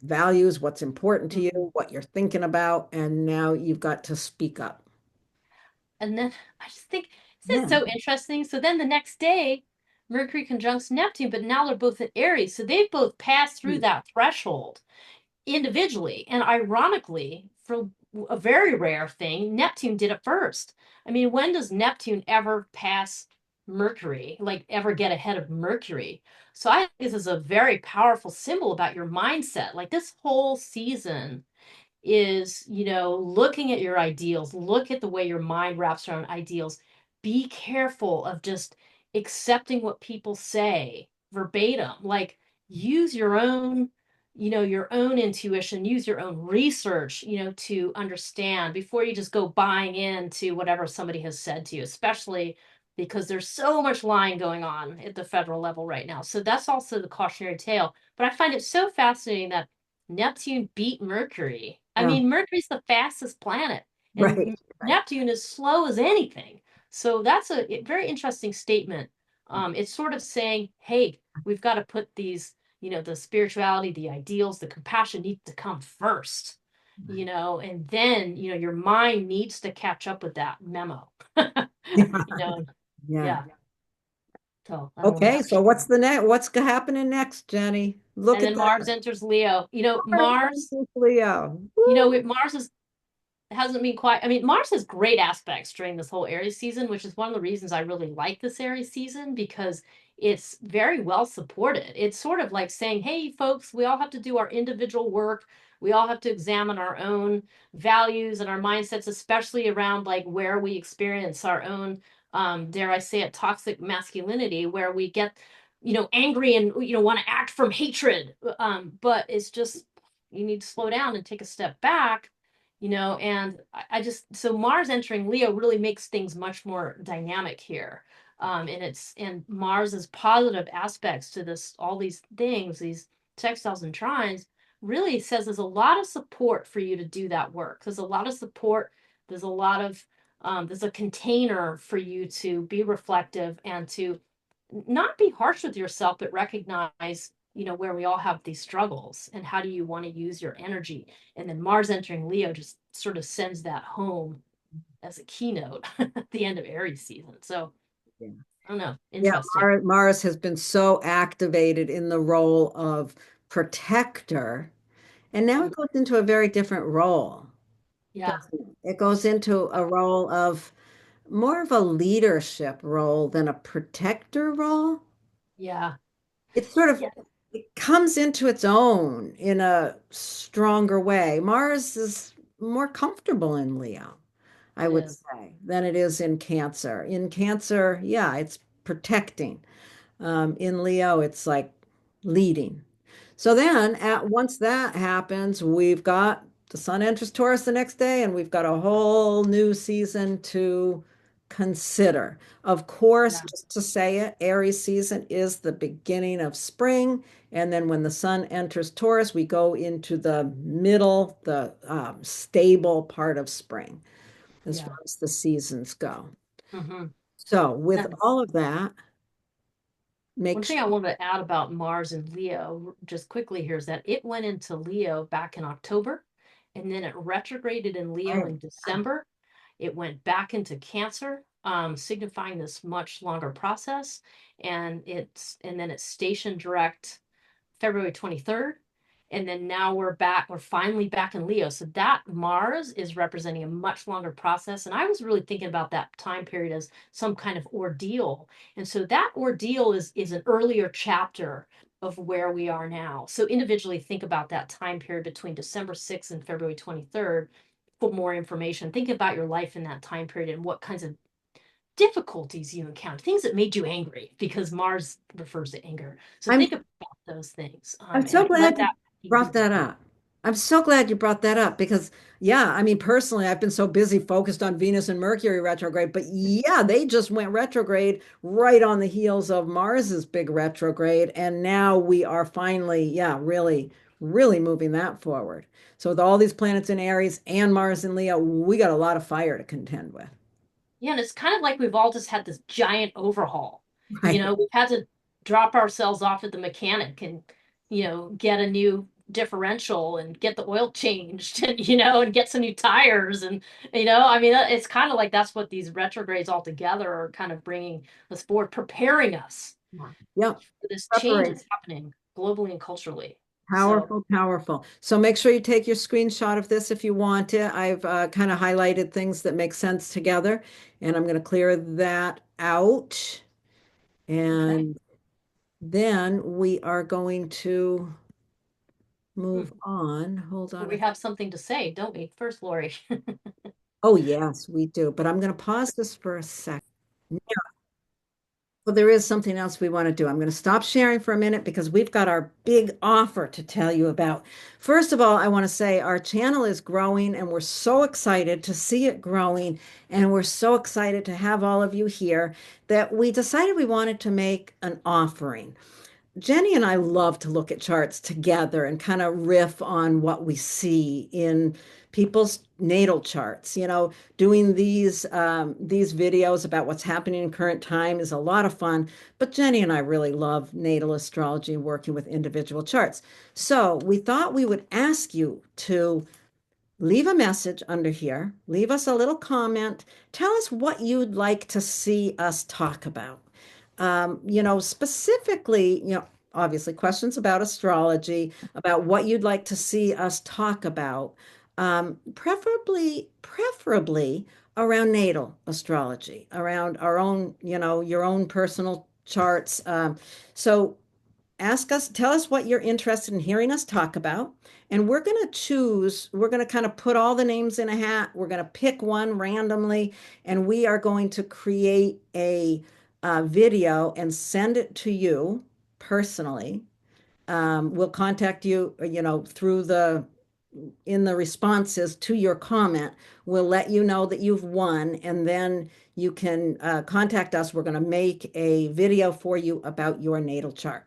values, what's important to Mhm. you, what you're thinking about, and now you've got to speak up. And then I just think this is Yeah. so interesting. So then the next day, Mercury conjuncts Neptune, but now they're both at Aries. So they've both passed through that threshold individually. And ironically, for a very rare thing, Neptune did it first. I mean, when does Neptune ever pass? Mercury, like ever get ahead of Mercury. So I think this is a very powerful symbol about your mindset. Like this whole season is, looking at your ideals, look at the way your mind wraps around ideals. Be careful of just accepting what people say verbatim. Like use your own intuition, use your own research, to understand before you just go buying into whatever somebody has said to you, especially because there's so much lying going on at the federal level right now. So that's also the cautionary tale. But I find it so fascinating that Neptune beat Mercury. I Yeah. mean, Mercury's the fastest planet, Right. and Right. Neptune is slow as anything. So that's a very interesting statement. It's sort of saying, hey, we've got to put these, the spirituality, the ideals, the compassion needs to come first, and then, your mind needs to catch up with that memo. You know, Yeah. yeah. So I don't know. Okay, so what's the next? Happening next, Jenny? Look And at then Mars that. enters Leo. Mars versus Leo. Woo! Mars is hasn't been quite. I mean, Mars has great aspects during this whole Aries season, which is one of the reasons I really like this Aries season because it's very well supported. It's sort of like saying, hey, folks, we all have to do our individual work. We all have to examine our own values and our mindsets, especially around like where we experience our own, dare I say it, toxic masculinity, where we get, angry and, want to act from hatred. But it's just, you need to slow down and take a step back, and I just, so Mars entering Leo really makes things much more dynamic here. And Mars's positive aspects to this, all these things, these textiles and trines, really says there's a lot of support for you to do that work. There's a lot of support. There's a lot of, there's a container for you to be reflective and to not be harsh with yourself, but recognize, where we all have these struggles and how do you want to use your energy. And then Mars entering Leo just sort of sends that home as a keynote at the end of Aries season. So Yeah. I don't know, Yeah, interesting. Mars has been so activated in the role of protector, and now Mm, it goes into a very different role, yeah, doesn't it? It goes into a role of more of a leadership role than a protector role. yeah, It's sort of yeah, it comes into its own in a stronger way. Mars is more comfortable in Leo, I it would is. say, than it is in Cancer. In Cancer, yeah, it's protecting. In Leo, it's like leading. So then, once that happens, we've got the sun enters Taurus the next day, and we've got a whole new season to consider. Of course, Yeah, just to say it, Aries season is the beginning of spring. And then when the sun enters Taurus, we go into the middle, the stable part of spring as far yeah. as the seasons go. Hmm. So, with all of that, make One thing sure. I wanted to add about Mars and Leo just quickly here is that it went into Leo back in October, and then it retrograded in Leo in December. It went back into Cancer, signifying this much longer process, and then it's stationed direct February 23rd. And then now we're finally back in Leo. So that Mars is representing a much longer process. And I was really thinking about that time period as some kind of ordeal. And so that ordeal is an earlier chapter of where we are now. So individually think about that time period between December 6th and February 23rd for more information. Think about your life in that time period and what kinds of difficulties you encountered, things that made you angry, because Mars refers to anger. So I'm think about those things, I'm so and let glad you that be brought you. that up. I'm so glad you brought that up because, yeah, I mean, personally, I've been so busy focused on Venus and Mercury retrograde, but yeah, they just went retrograde right on the heels of Mars's big retrograde. And now we are finally, yeah, really, really moving that forward. So, with all these planets in Aries and Mars in Leo, we got a lot of fire to contend with. Yeah, and it's kind of like we've all just had this giant overhaul. Right. We've had to drop ourselves off at the mechanic and, get a new differential and get the oil changed and, and get some new tires. And, I mean, it's kind of like that's what these retrogrades all together are kind of bringing us forward, preparing us Yeah. for this change Preparation. that's happening globally and culturally. So, Powerful, powerful. So make sure you take your screenshot of this if you want it. I've kind of highlighted things that make sense together, and I'm going to clear that out. Okay. And then we are going to move Hmm. on. Hold But on. we have something to say, don't we? First, Lori. Oh, yes, we do. But I'm going to pause this for a second. Well, there is something else we want to do. I'm going to stop sharing for a minute because we've got our big offer to tell you about. First of all, I want to say our channel is growing and we're so excited to see it growing. And we're so excited to have all of you here that we decided we wanted to make an offering. Jenny and I love to look at charts together and kind of riff on what we see in people's natal charts. Doing these videos about what's happening in current time is a lot of fun. But Jenny and I really love natal astrology and working with individual charts. So we thought we would ask you to leave a message under here, leave us a little comment, tell us what you'd like to see us talk about. Specifically, obviously questions about astrology, about what you'd like to see us talk about, preferably around natal astrology, around our own, your own personal charts. So ask us, tell us what you're interested in hearing us talk about. And we're going to kind of put all the names in a hat. We're going to pick one randomly, and we are going to create a video and send it to you personally. We'll contact you, through in the responses to your comment. We'll let you know that you've won, and then you can contact us. We're going to make a video for you about your natal chart.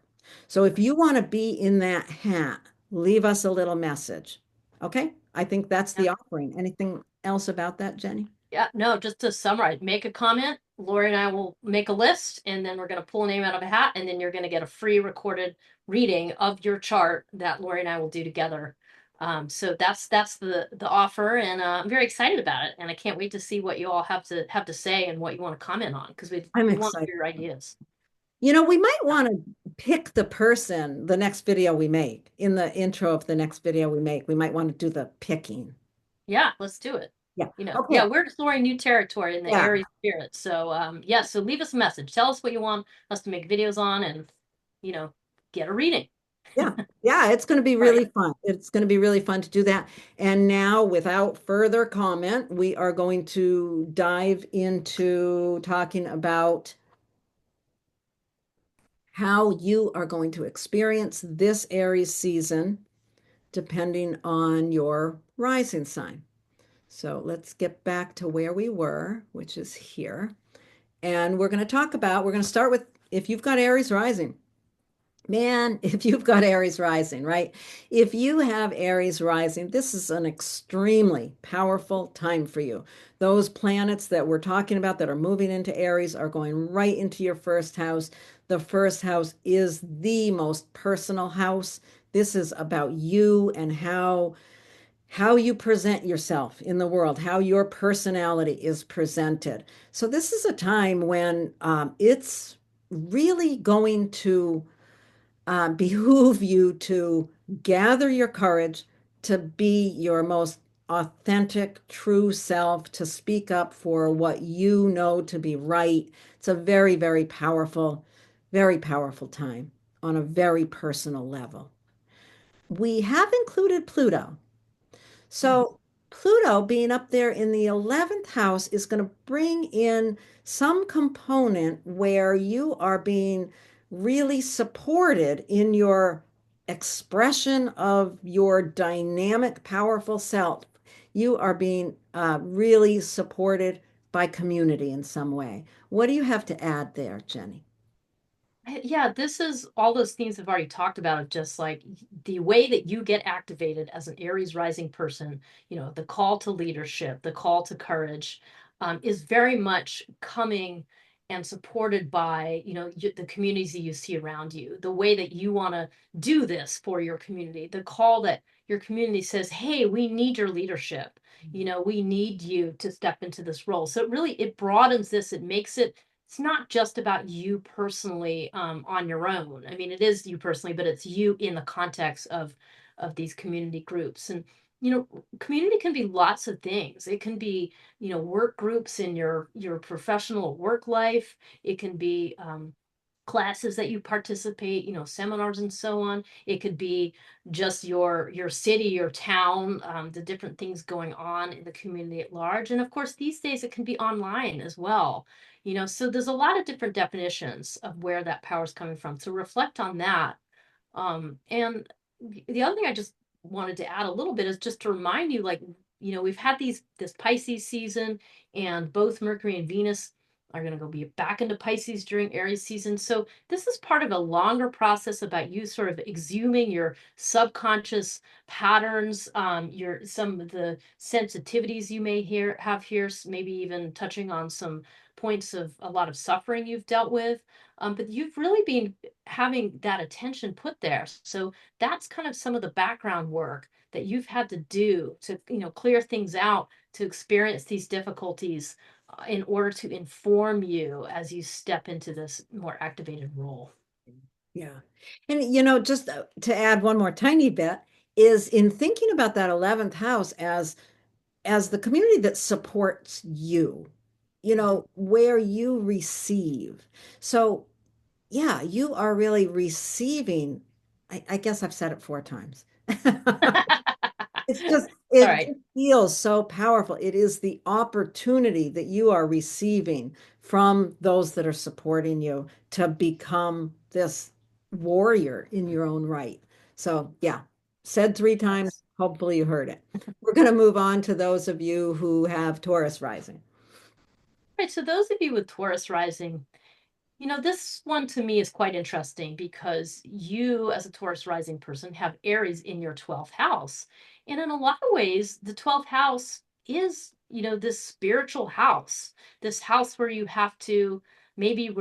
So if you want to be in that hat, leave us a little message. Okay? I think that's Yeah. the offering. Anything else about that, Jenny? Yeah, no, just to summarize, make a comment. Lori and I will make a list, and then we're going to pull a name out of a hat, and then you're going to get a free recorded reading of your chart that Lori and I will do together. So that's the offer, and I'm very excited about it, and I can't wait to see what you all have to say and what you want to comment on because we I'm we want to excited. hear your ideas. We might want to pick the person the next video we make. In the intro of the next video we make, we might want to do the picking. Yeah, let's do it. Yeah. Yeah, Okay. we're exploring new territory in the Yeah. Aries spirit. So, yeah, so leave us a message. Tell us what you want us to make videos on and, you know, get a reading. Yeah. Yeah. It's going to be All right. really fun. It's going to be really fun to do that. And now, without further comment, we are going to dive into talking about how you are going to experience this Aries season depending on your rising sign. So let's get back to where we were, which is here. And we're going to start with if you've got Aries rising. Man, if you've got Aries rising, right? If you have Aries rising, this is an extremely powerful time for you. Those planets that we're talking about that are moving into Aries are going right into your first house. The first house is the most personal house. This is about you and how you present yourself in the world, how your personality is presented. So this is a time when it's really going to behoove you to gather your courage to be your most authentic, true self, to speak up for what you know to be right. It's a very powerful time on a very personal level. We have included Pluto. Mhm. So Pluto being up there in the 11th house is going to bring in some component where you are being really supported in your expression of your dynamic, powerful self. You are being really supported by community in some way. What do you have to add there, Jenny? Yeah, this is all those themes I've already talked about of just like the way that you get activated as an Aries rising person, the call to leadership, the call to courage, is very much coming and supported by, the communities that you see around you, the way that you want to do this for your community, the call that your community says, hey, we need your leadership. We need you to step into this role. So it broadens this, it makes it's not just about you personally on your own. I mean, it is you personally, but it's you in the context of these community groups. And community can be lots of things. It can be work groups in your professional work life. It can be classes that you participate, seminars and so on. It could be just your city, your town, the different things going on in the community at large. And of course, these days it can be online as well. So there's a lot of different definitions of where that power is coming from. So reflect on that. And the other thing I just wanted to add a little bit is just to remind you, like, we've had this Pisces season, and both Mercury and Venus are going to go be back into Pisces during Aries season. So this is part of a longer process about you sort of exhuming your subconscious patterns, your some of the sensitivities you may have here, maybe even touching on some points of a lot of suffering you've dealt with. But you've really been having that attention put there. So that's kind of some of the background work that you've had to do to, clear things out, to experience these difficulties in order to inform you as you step into this more activated role. Yeah. And just to add one more tiny bit is in thinking about that 11th house as the community that supports you, where you receive. So, yeah, you are really receiving. I guess I've said it 4 times. It's just, All it right. just feels so powerful. It is the opportunity that you are receiving from those that are supporting you to become this warrior in your own right. So, yeah, said 3 times. Yes. Hopefully, you heard it. We're going to move on to those of you who have Taurus rising. Right. So those of you with Taurus rising, this one to me is quite interesting because you, as a Taurus rising person, have Aries in your 12th house. And in a lot of ways, the 12th house is, this spiritual house, this house where you have to maybe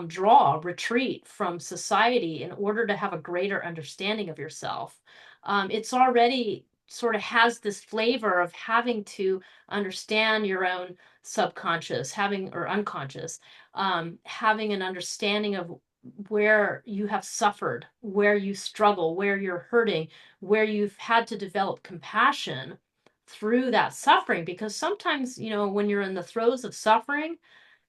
draw, retreat from society in order to have a greater understanding of yourself. It's already sort of has this flavor of having to understand your own subconscious, having or unconscious, having an understanding of where you have suffered, where you struggle, where you're hurting, where you've had to develop compassion through that suffering. Because sometimes, when you're in the throes of suffering,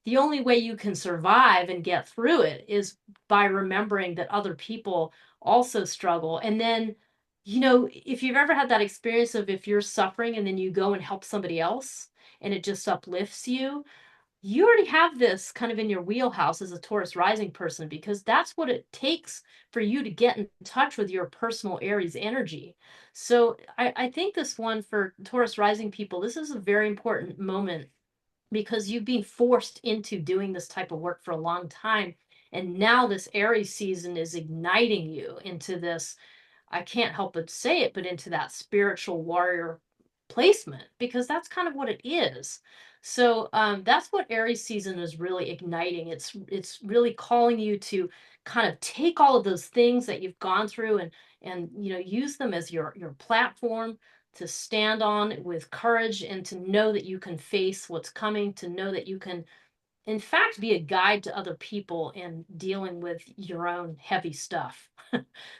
the only way you can survive and get through it is by remembering that other people also struggle. And then, if you've ever had that experience of if you're suffering and then you go and help somebody else and it just uplifts you, you already have this kind of in your wheelhouse as a Taurus rising person, because that's what it takes for you to get in touch with your personal Aries energy. So I think this one for Taurus rising people, this is a very important moment because you've been forced into doing this type of work for a long time. And now this Aries season is igniting you into this, I can't help but say it, but into that spiritual warrior placement, because that's kind of what it is. So that's what Aries season is really igniting. It's really calling you to kind of take all of those things that you've gone through and use them as your platform to stand on with courage, and to know that you can face what's coming, to know that you can in fact be a guide to other people in dealing with your own heavy stuff.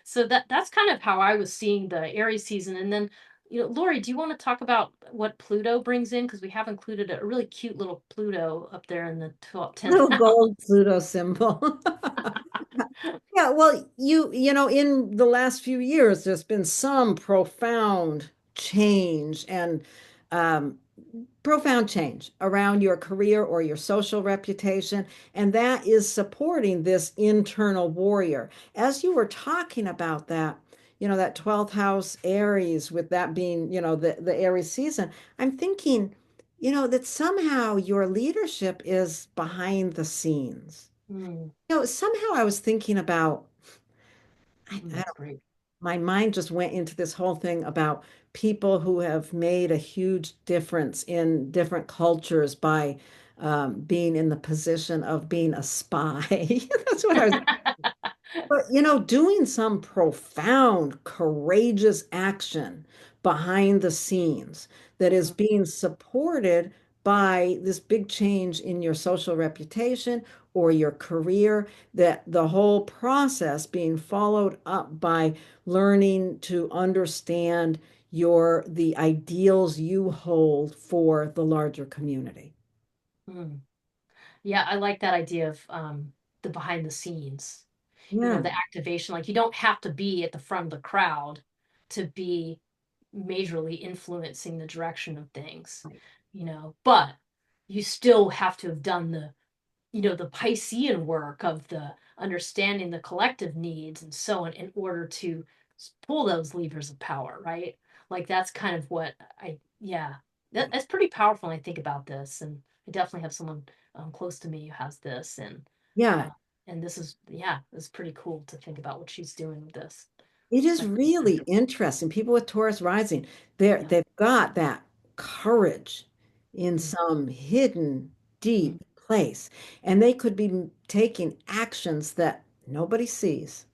So that's kind of how I was seeing the Aries season. And then, Lori, do you want to talk about what Pluto brings in? Because we have included a really cute little Pluto up there in the 10th Little house. gold Pluto symbol. Yeah, well, in the last few years, there's been some change and um, profound change around your career or your social reputation, and that is supporting this internal warrior. As you were talking about that, that 12th house Aries, with that being, the Aries season, I'm thinking, that somehow your leadership is behind the scenes. Mm, Somehow I was thinking about, I that's don't, great. my mind just went into this whole thing about people who have made a huge difference in different cultures by being in the position of being a spy. That's what I was. But, doing some profound, courageous action behind the scenes that is being supported by this big change in your social reputation or your career, that the whole process being followed up by learning to understand the ideals you hold for the larger community. Mm. Yeah, I like that idea of the behind the scenes, Yeah. the activation. Like you don't have to be at the front of the crowd to be majorly influencing the direction of things, Right. but you still have to have done the Piscean work of the understanding the collective needs and so on in order to pull those levers of power, right? Like that's kind of what yeah, that's pretty powerful when I think about this. And I definitely have someone close to me who has this. Yeah. Uh, and this is, yeah, it's pretty cool to think about what she's doing with this. It It's is like, really interesting. People with Taurus rising, yeah. they've got that courage in Mm, some hidden, mm. deep place, and they could be taking actions that nobody sees,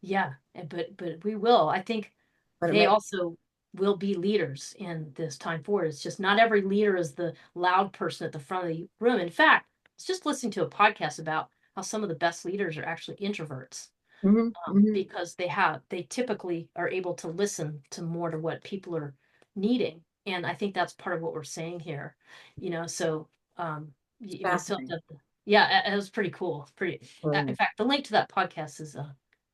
Yeah, but we will. I think but it they makes. also will be leaders in this time forward. It's just not every leader is the loud person at the front of the room. In fact, I was just listening to a podcast about how some of the best leaders are actually introverts, Mhm, mhm. because they typically are able to listen to more to what people are needing. And I think that's part of what we're saying here, so It's we still fascinating. have to, yeah, it was pretty cool. Pretty, in Brilliant. fact, the link to that podcast is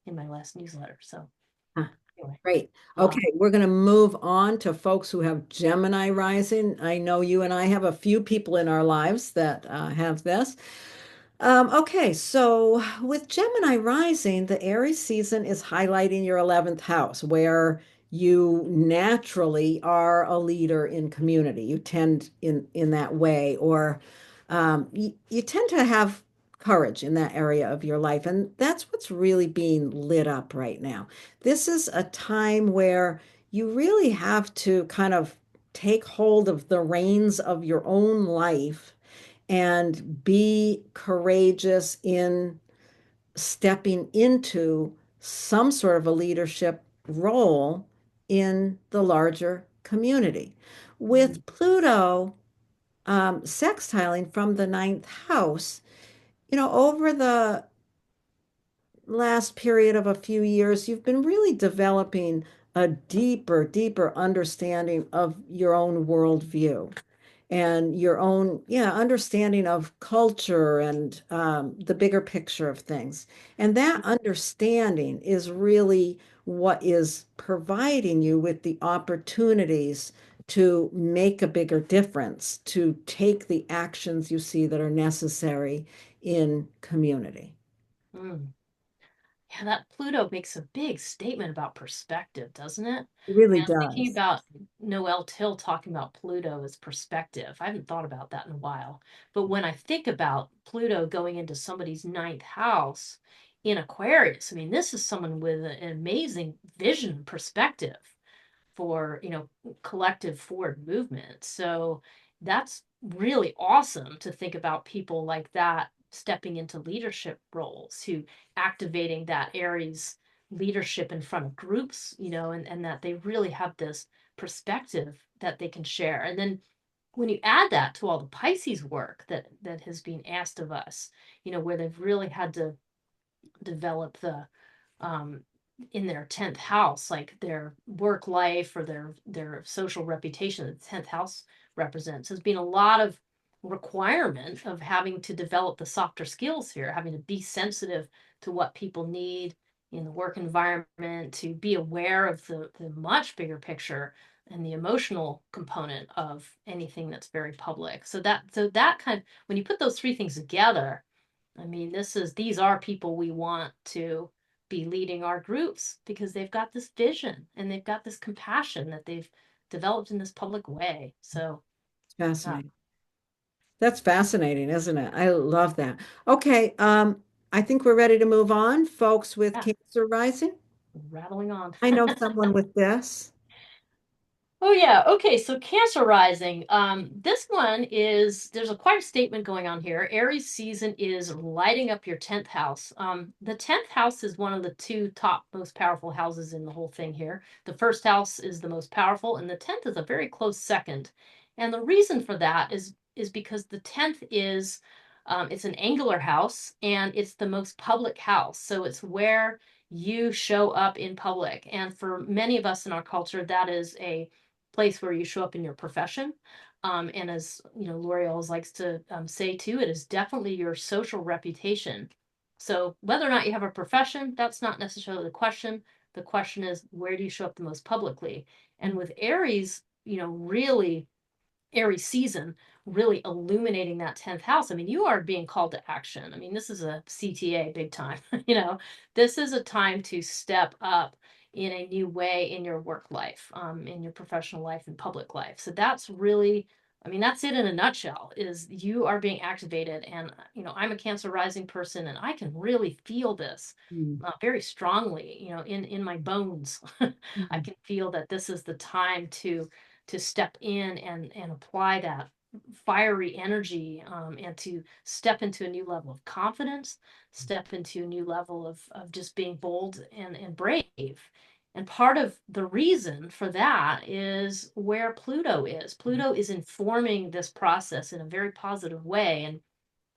in my last newsletter. So Huh. anyway, Great. Okay, um, we're going to move on to folks who have Gemini rising. I know you and I have a few people in our lives that have this. Okay, so with Gemini rising, the Aries season is highlighting your 11th house, where you naturally are a leader in community. You tend in that way, or you tend to have courage in that area of your life, and that's what's really being lit up right now. This is a time where you really have to kind of take hold of the reins of your own life and be courageous in stepping into some sort of a leadership role in the larger community. mhm, With Pluto sextiling from the ninth house, over the last period of a few years, you've been really developing a deeper understanding of your own worldview and your own, yeah, understanding of culture and the bigger picture of things. And that understanding is really what is providing you with the opportunities to make a bigger difference, to take the actions you see that are necessary in community. mm. Yeah, that Pluto makes a big statement about perspective, doesn't it? It really And thinking does. about Noel Till talking about Pluto as perspective, I haven't thought about that in a while. But when I think about Pluto going into somebody's ninth house in Aquarius, I mean, this is someone with an amazing vision perspective for, collective forward movement. So that's really awesome to think about people like that stepping into leadership roles, who activating that Aries leadership in front of groups, and that they really have this perspective that they can share. And then when you add that to all the Pisces work that has been asked of us, where they've really had to develop the um, in their 10th house, like their work life or their social reputation that the 10th house represents, has been a lot of requirement of having to develop the softer skills here, having to be sensitive to what people need in the work environment, to be aware of the much bigger picture and the emotional component of anything that's very public. So that kind of, when you put those three things together, I mean, these are people we want to be leading our groups because they've got this vision and they've got this compassion that they've developed in this public way. So, It's uh, fascinating. That's fascinating, isn't it? I love that. Okay, I think we're ready to move on. Folks with yeah, Cancer rising. rattling on. I know someone with this. Oh yeah. Okay. So Cancer rising. This one is there's a quite a statement going on here. Aries season is lighting up your 10th house. The 10th house is one of the two top most powerful houses in the whole thing here. The first house is the most powerful, and the 10th is a very close second. And the reason for that is because the 10th is it's an angular house and it's the most public house. So it's where you show up in public. And for many of us in our culture, that is a place where you show up in your profession. And as Laurie always likes to say too, it is definitely your social reputation So whether or not you have a profession, that's not necessarily the question. The question is, where do you show up the most publicly? And with Aries, really Aries season really illuminating that 10th house. I mean, you are being called to action. I mean, this is a CTA big time. This is a time to step up in a new way in your work life, in your professional life and public life. So that's really, I mean, that's it in a nutshell, is you are being activated. And, I'm a Cancer rising person and I can really feel this Mm. very strongly, in my bones. I Mm. can feel that this is the time to step in and apply that fiery energy, and to step into a new level of confidence, step into a new level of just being bold and brave. And part of the reason for that is where Pluto is. Pluto is informing this process in a very positive way.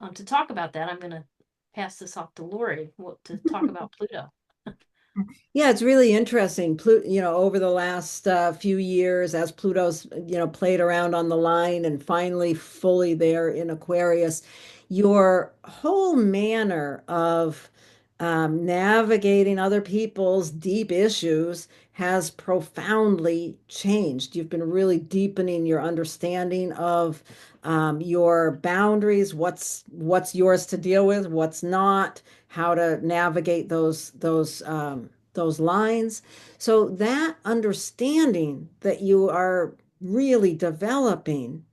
And to talk about that, I'm going to pass this off to Laurie to talk about Pluto. Yeah, it's really interesting. Over the last few years, as Pluto's, played around on the line and finally fully there in Aquarius, your whole manner of navigating other people's deep issues has profoundly changed. You've been really deepening your understanding of your boundaries, what's yours to deal with, what's not, how to navigate those lines. So that understanding that you are really developing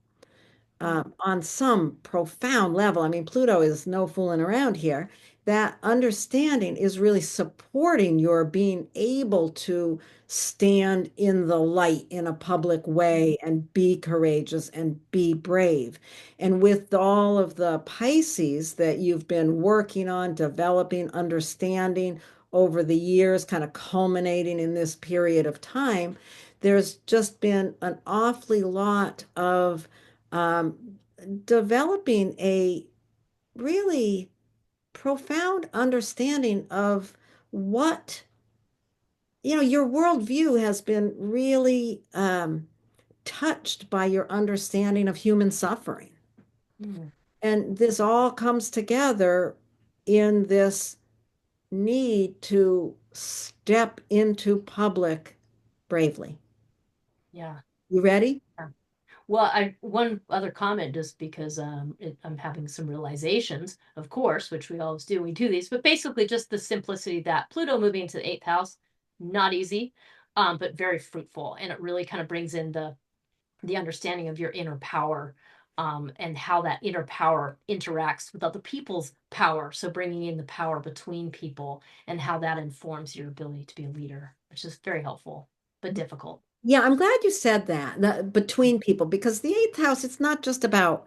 on some profound level. I mean, Pluto is no fooling around here. That understanding is really supporting your being able to stand in the light in a public way and be courageous and be brave. And with all of the Pisces that you've been working on, developing, understanding over the years, kind of culminating in this period of time, there's just been an awfully lot of um, developing a really profound understanding of what, your worldview has been really touched by your understanding of human suffering. Mm, And this all comes together in this need to step into public bravely. yeah. You ready? Yeah. Well, I one other comment just because I'm having some realizations, of course, which we always do. We do these, but basically just the simplicity that Pluto moving into the eighth house, not easy, but very fruitful, and it really kind of brings in the understanding of your inner power, and how that inner power interacts with other people's power. So bringing in the power between people and how that informs your ability to be a leader, which is very helpful but difficult. Yeah, I'm glad you said that, between people, because the eighth house, it's not just about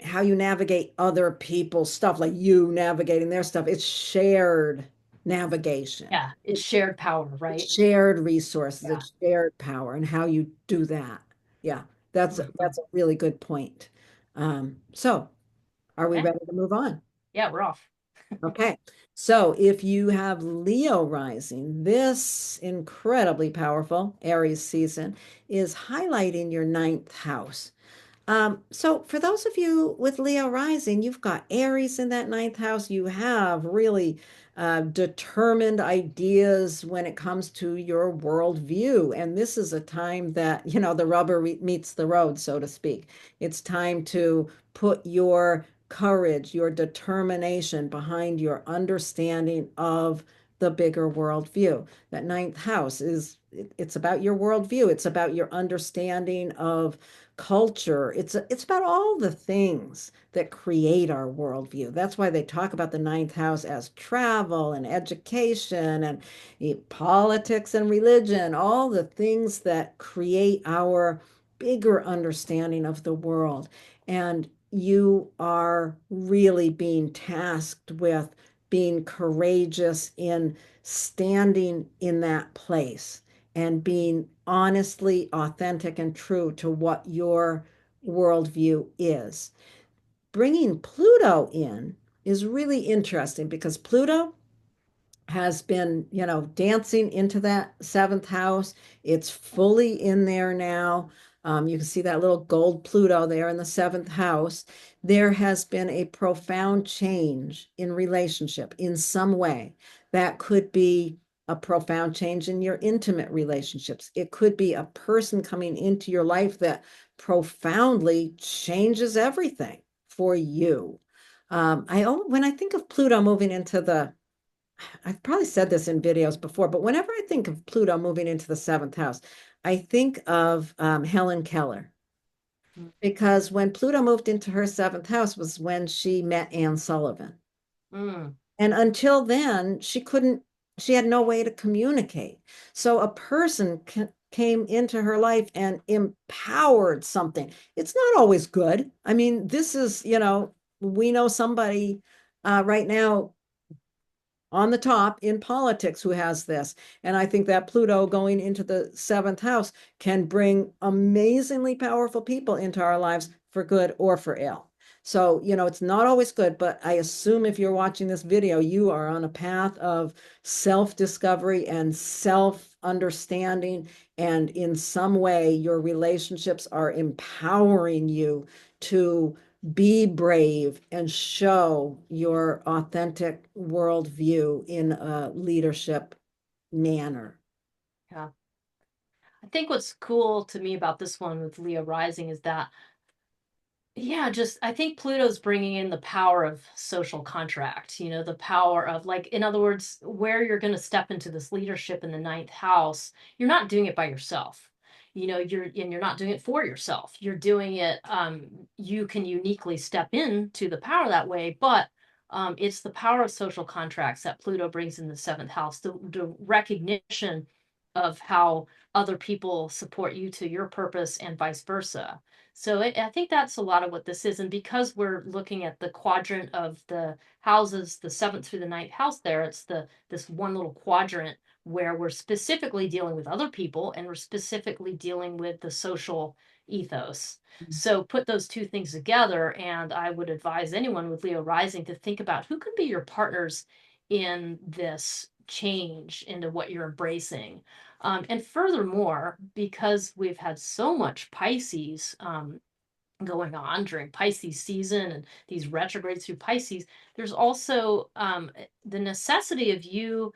how you navigate other people's stuff, like you navigating their stuff. It's shared navigation. Yeah, it's shared power, right? It's shared resources, Yeah. it's shared power, and how you do that. Yeah, Mhm. that's a really good point. So are we Okay. ready to move on? Yeah, we're off. Okay. So if you have Leo rising, this incredibly powerful Aries season is highlighting your ninth house. So for those of you with Leo rising, you've got Aries in that ninth house. You have really determined ideas when it comes to your worldview. And this is a time that, the rubber meets the road, so to speak. It's time to put your courage, your determination behind your understanding of the bigger worldview. That ninth house it's about your worldview. It's about your understanding of culture. It's about all the things that create our worldview. That's why they talk about the ninth house as travel and education and politics and religion, all the things that create our bigger understanding of the world. And you are really being tasked with being courageous in standing in that place and being honestly authentic and true to what your worldview is. Bringing Pluto in is really interesting because Pluto has been, dancing into that seventh house. It's fully in there now. You can see that little gold Pluto there in the seventh house. There has been a profound change in relationship in some way. That could be a profound change in your intimate relationships. It could be a person coming into your life that profoundly changes everything for you. When I think of Pluto moving into I've probably said this in videos before, but whenever I think of Pluto moving into the seventh house, I think of Helen Keller. Because when Pluto moved into her seventh house was when she met Anne Sullivan. Mm, And until then, she had no way to communicate. So a person came into her life and empowered something. It's not always good. I mean, this is, we know somebody right now on the top in politics who has this. And I think that Pluto going into the seventh house can bring amazingly powerful people into our lives for good or for ill. So, it's not always good, but I assume if you're watching this video, you are on a path of self-discovery and self-understanding. And in some way, your relationships are empowering you to be brave and show your authentic worldview in a leadership manner. yeah. I think what's cool to me about this one with Leo rising is that, yeah, just I think Pluto's bringing in the power of social contract, the power of, like, in other words, where you're going to step into this leadership in the ninth house, you're not doing it by yourself. You're not doing it for yourself. You're doing it, you can uniquely step into the power that way, but it's the power of social contracts that Pluto brings in the seventh house, the recognition of how other people support you to your purpose and vice versa. So I think that's a lot of what this is. And because we're looking at the quadrant of the houses, the seventh through the ninth house there, it's this one little quadrant where we're specifically dealing with other people and we're specifically dealing with the social ethos. So put those two things together, and I would advise anyone with Leo rising to think about who can be your partners in this change into what you're embracing. And furthermore, because we've had so much Pisces going on during Pisces season and these retrogrades through Pisces, there's also the necessity of you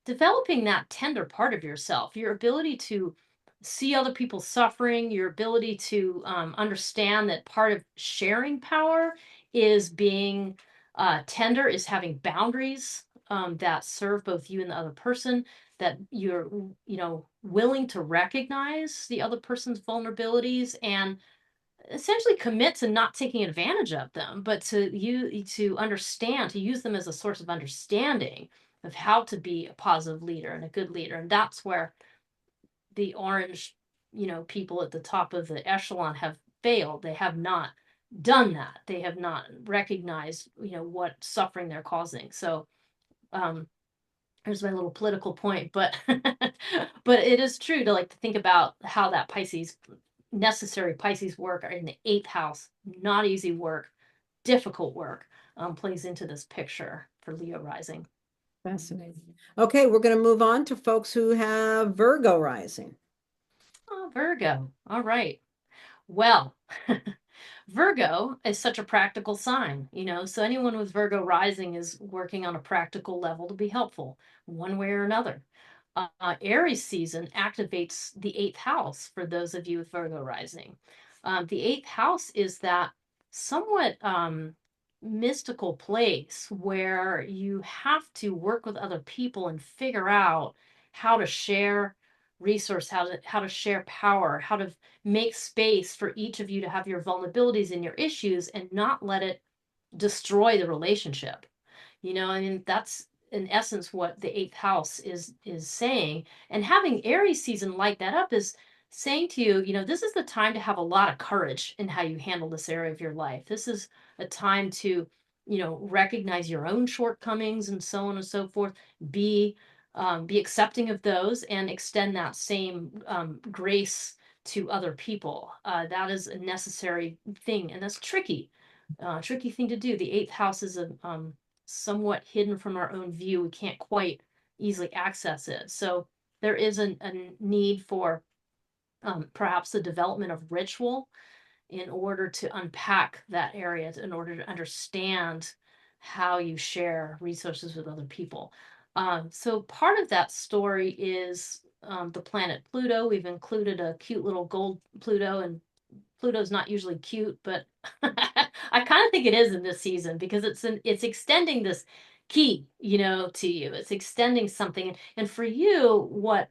developing that tender part of yourself, your ability to see other people suffering, your ability to understand that part of sharing power is being tender, is having boundaries that serve both you and the other person, that you're, willing to recognize the other person's vulnerabilities and essentially commit to not taking advantage of them, but to understand, to use them as a source of understanding of how to be a positive leader and a good leader. And that's where the orange, people at the top of the echelon have failed. They have not done that. They have not recognized, what suffering they're causing. So um there's my little political point, but but it is true to like to think about how that necessary Pisces work are in the eighth house, not easy work, difficult work, plays into this picture for Leo rising. Fascinating. Okay, we're going to move on to folks who have Virgo rising. Oh, Virgo. All right. Well, Virgo is such a practical sign, so anyone with Virgo rising is working on a practical level to be helpful one way or another. Aries season activates the eighth house for those of you with Virgo rising. The eighth house is that somewhat mystical place where you have to work with other people and figure out how to share resource, how to share power, how to make space for each of you to have your vulnerabilities and your issues and not let it destroy the relationship. I mean, that's in essence what the eighth house is saying. And having Aries season light that up is saying to you, this is the time to have a lot of courage in how you handle this area of your life. This is a time to, recognize your own shortcomings and so on and so forth. Be accepting of those and extend that same grace to other people. That is a necessary thing, and that's tricky thing to do. The eighth house is a somewhat hidden from our own view. We can't quite easily access it. So there is a need for perhaps the development of ritual in order to unpack that area, in order to understand how you share resources with other people. So part of that story is the planet Pluto. We've included a cute little gold Pluto, and Pluto's not usually cute, but I kind of think it is in this season because it's extending this key, to you. It's extending something, and for you, what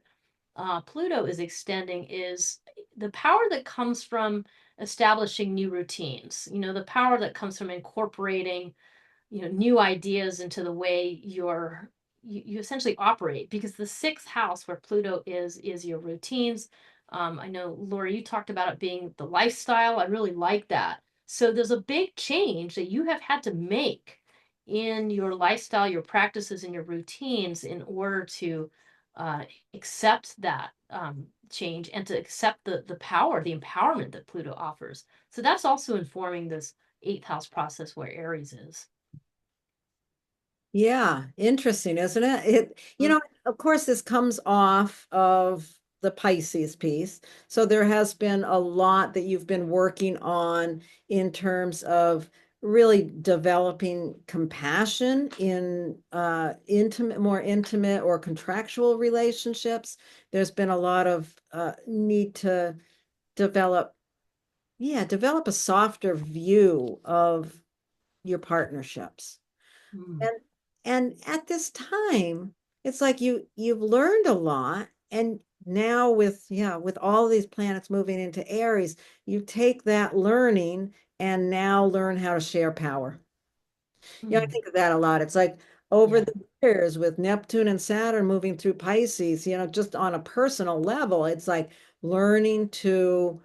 Pluto is extending is the power that comes from establishing new routines. The power that comes from incorporating new ideas into the way you essentially operate, because the sixth house where Pluto is your routines. I know, Laurie, you talked about it being the lifestyle. I really like that. So there's a big change that you have had to make in your lifestyle, your practices, and your routines in order to uh, accept that change and to accept the power, the empowerment that Pluto offers. So that's also informing this eighth house process where Aries is. Yeah, interesting, isn't it? Of course, this comes off of the Pisces piece. So there has been a lot that you've been working on in terms of really developing compassion in more intimate or contractual relationships. There's been a lot of need to develop, yeah, develop a softer view of your partnerships. Mm. And at this time, it's like you've learned a lot. And now with all these planets moving into Aries, you take that learning and now learn how to share power. I Mm. think of that a lot. It's like over Yeah. the years with Neptune and Saturn moving through Pisces, just on a personal level, it's like learning to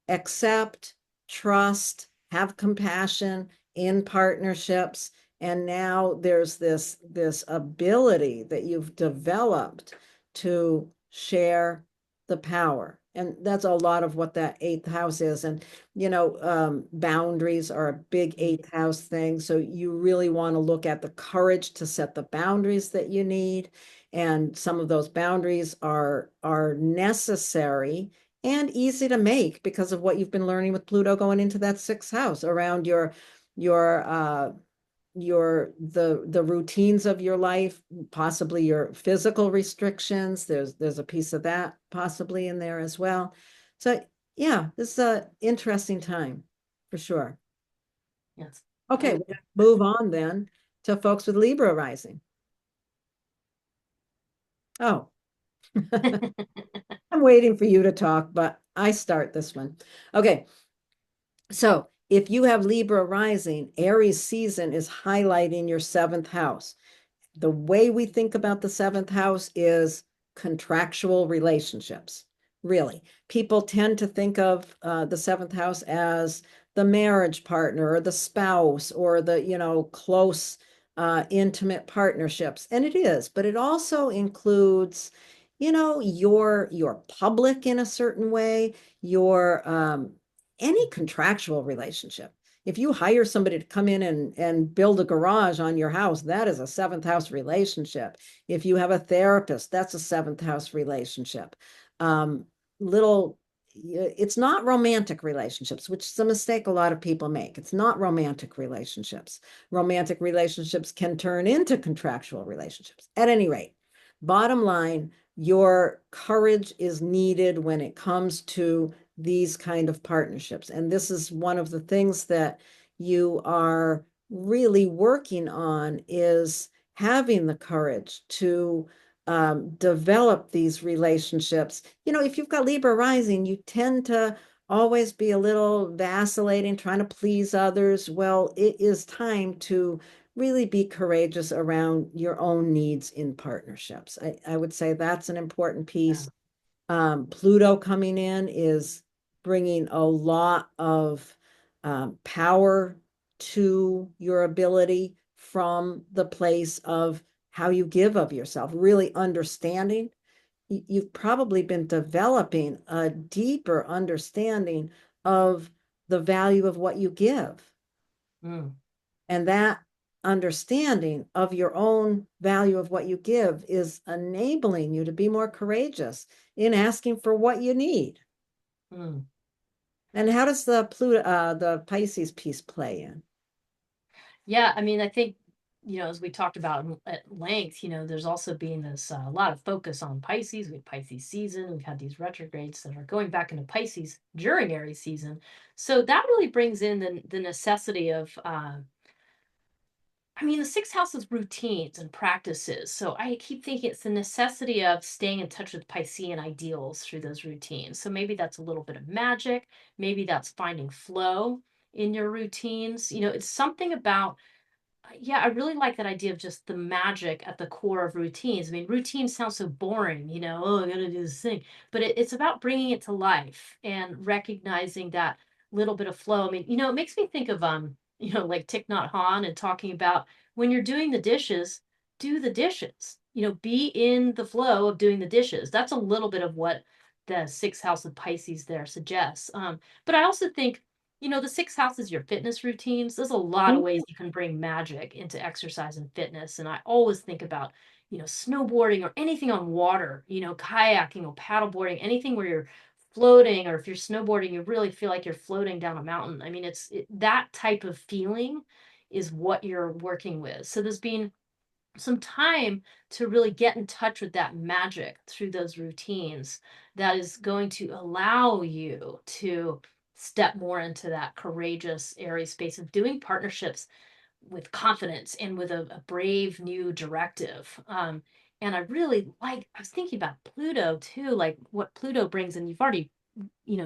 accept, trust, have compassion in partnerships. And now there's this ability that you've developed to share the power. And that's a lot of what that eighth house is. And, boundaries are a big eighth house thing. So you really want to look at the courage to set the boundaries that you need. And some of those boundaries are necessary and easy to make because of what you've been learning with Pluto going into that sixth house around your the routines of your life, possibly your physical restrictions. There's a piece of that possibly in there as well. So yeah, this is a interesting time for sure. Yes. Okay, And we're gonna move on then to folks with Libra rising. Oh, I'm waiting for you to talk, but I start this one. Okay, so if you have Libra rising, Aries season is highlighting your seventh house. The way we think about the seventh house is contractual relationships. Really, people tend to think of the seventh house as the marriage partner or the spouse or the, close, intimate partnerships. And it is, but it also includes, your public in a certain way, your any contractual relationship. If you hire somebody to come in and build a garage on your house, that is a seventh house relationship. If you have a therapist, that's a seventh house relationship. Um, little, it's not romantic relationships, which is a mistake a lot of people make. It's not romantic relationships. Romantic relationships can turn into contractual relationships. At any rate, bottom line, your courage is needed when it comes to these kind of partnerships. And this is one of the things that you are really working on is having the courage to develop these relationships. If you've got Libra rising, you tend to always be a little vacillating, trying to please others. Well, it is time to really be courageous around your own needs in partnerships. I would say that's an important yeah. piece. Pluto coming in is bringing a lot of power to your ability from the place of how you give of yourself, really understanding. You've probably been developing a deeper understanding of the value of what you give. Mm. And that understanding of your own value of what you give is enabling you to be more courageous in asking for what you need. Mm. And how does the Pisces piece play in? Yeah, I mean, I think, as we talked about at length, there's also been this a lot of focus on Pisces. We have Pisces season. We've had these retrogrades that are going back into Pisces during Aries season. So that really brings in the necessity of, I mean, the sixth house is routines and practices. So I keep thinking it's the necessity of staying in touch with Piscean ideals through those routines. So maybe that's a little bit of magic. Maybe that's finding flow in your routines. It's something about, yeah, I really like that idea of just the magic at the core of routines. I mean, routines sound so boring, oh, I gotta do this thing. But it's about bringing it to life and recognizing that little bit of flow. I mean, it makes me think of, like Thich Nhat Hanh and talking about when you're doing the dishes, do the dishes, be in the flow of doing the dishes. That's a little bit of what the sixth house of Pisces there suggests. But I also think the sixth house is your fitness routines. There's a lot of ways you can bring magic into exercise and fitness. And I always think about, snowboarding or anything on water, kayaking or paddleboarding, anything where you're floating, or if you're snowboarding, you really feel like you're floating down a mountain. I mean, that type of feeling is what you're working with. So there's been some time to really get in touch with that magic through those routines that is going to allow you to step more into that courageous Aries space of doing partnerships with confidence and with a brave new directive. And I was thinking about Pluto too, like what Pluto brings, and you've already,